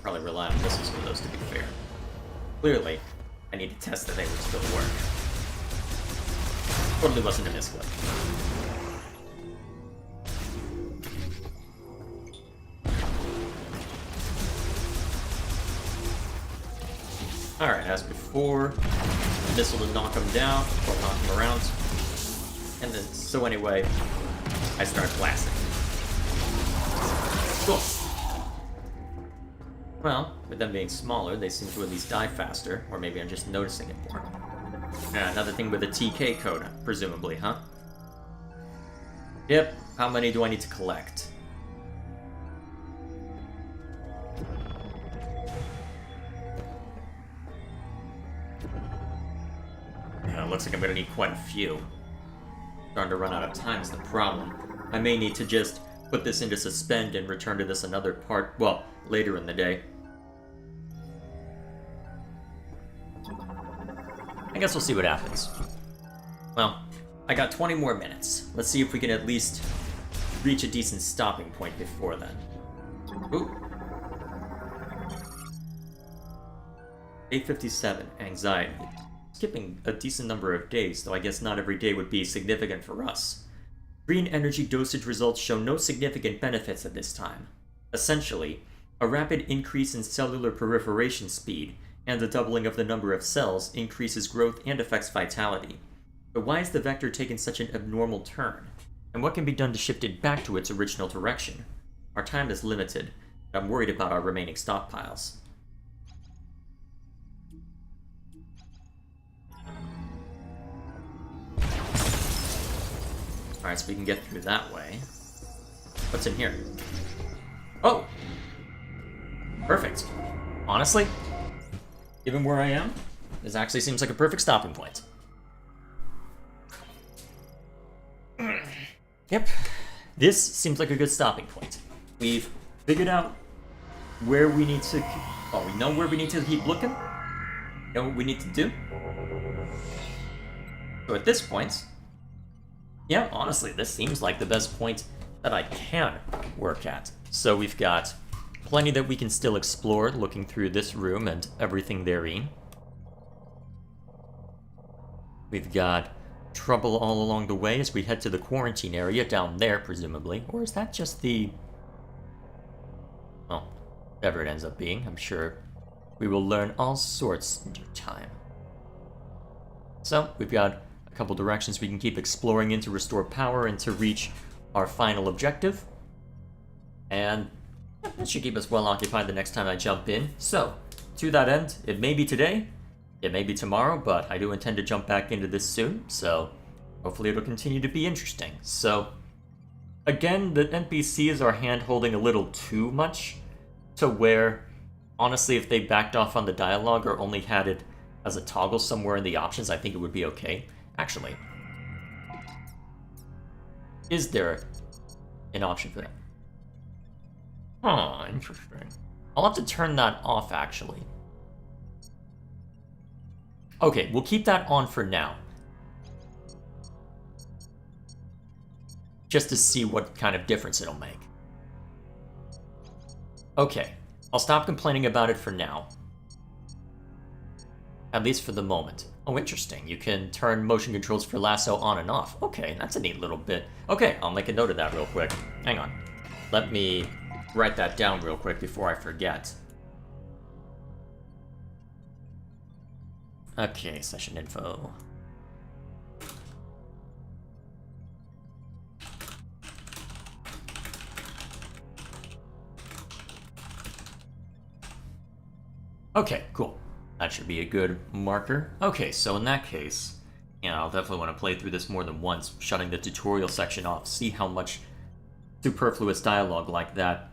Probably rely on missiles for those, to be fair. Clearly, I need to test that they would still work. Totally wasn't a misclick. Alright, as before, missile to knock him down, or knock him around. And then, so anyway, I start blasting. Cool. Well, with them being smaller, they seem to at least die faster, or maybe I'm just noticing it more. Yeah, another thing with a TK code, presumably, huh? Yep, how many do I need to collect? Yeah, looks like I'm gonna need quite a few. Starting to run out of time is the problem. I may need to just put this into suspend and return to this another part, well, later in the day. I guess we'll see what happens. Well, I got 20 more minutes. Let's see if we can at least reach a decent stopping point before then. Ooh. 857, anxiety. Skipping a decent number of days, though I guess not every day would be significant for us. Green energy dosage results show no significant benefits at this time. Essentially, a rapid increase in cellular proliferation speed and a doubling of the number of cells increases growth and affects vitality. But why is the vector taking such an abnormal turn? And what can be done to shift it back to its original direction? Our time is limited, and I'm worried about our remaining stockpiles. Alright, so we can get through that way. What's in here? Oh! Perfect. Honestly, given where I am, this actually seems like a perfect stopping point. Yep. This seems like a good stopping point. We've figured out where we need to... Oh, we know where we need to keep looking. We know what we need to do. So at this point... Yeah, honestly, this seems like the best point that I can work at. So we've got plenty that we can still explore, looking through this room and everything therein. We've got trouble all along the way as we head to the quarantine area down there, presumably. Or is that just the... Well, whatever it ends up being, I'm sure we will learn all sorts in due time. So, we've got a couple directions we can keep exploring in to restore power and to reach our final objective. And that should keep us well occupied the next time I jump in. So, to that end, it may be today, it may be tomorrow, but I do intend to jump back into this soon, so hopefully it'll continue to be interesting. So, again, the NPCs are hand-holding a little too much to where, honestly, if they backed off on the dialogue or only had it as a toggle somewhere in the options, I think it would be okay. Actually, is there an option for that? Huh, interesting. I'll have to turn that off, actually. Okay, we'll keep that on for now. Just to see what kind of difference it'll make. Okay, I'll stop complaining about it for now. At least for the moment. Oh, interesting. You can turn motion controls for lasso on and off. Okay, that's a neat little bit. Okay, I'll make a note of that real quick. Hang on. Let me write that down real quick before I forget. Okay, session info. Okay, cool. That should be a good marker. Okay, so in that case, yeah, I'll definitely want to play through this more than once, shutting the tutorial section off, see how much superfluous dialogue like that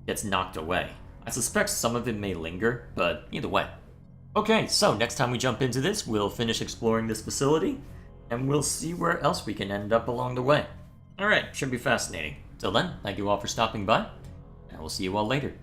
gets knocked away. I suspect some of it may linger, but either way. Okay, so next time we jump into this, we'll finish exploring this facility, and we'll see where else we can end up along the way. Alright, should be fascinating. Till then, thank you all for stopping by, and I will see you all later.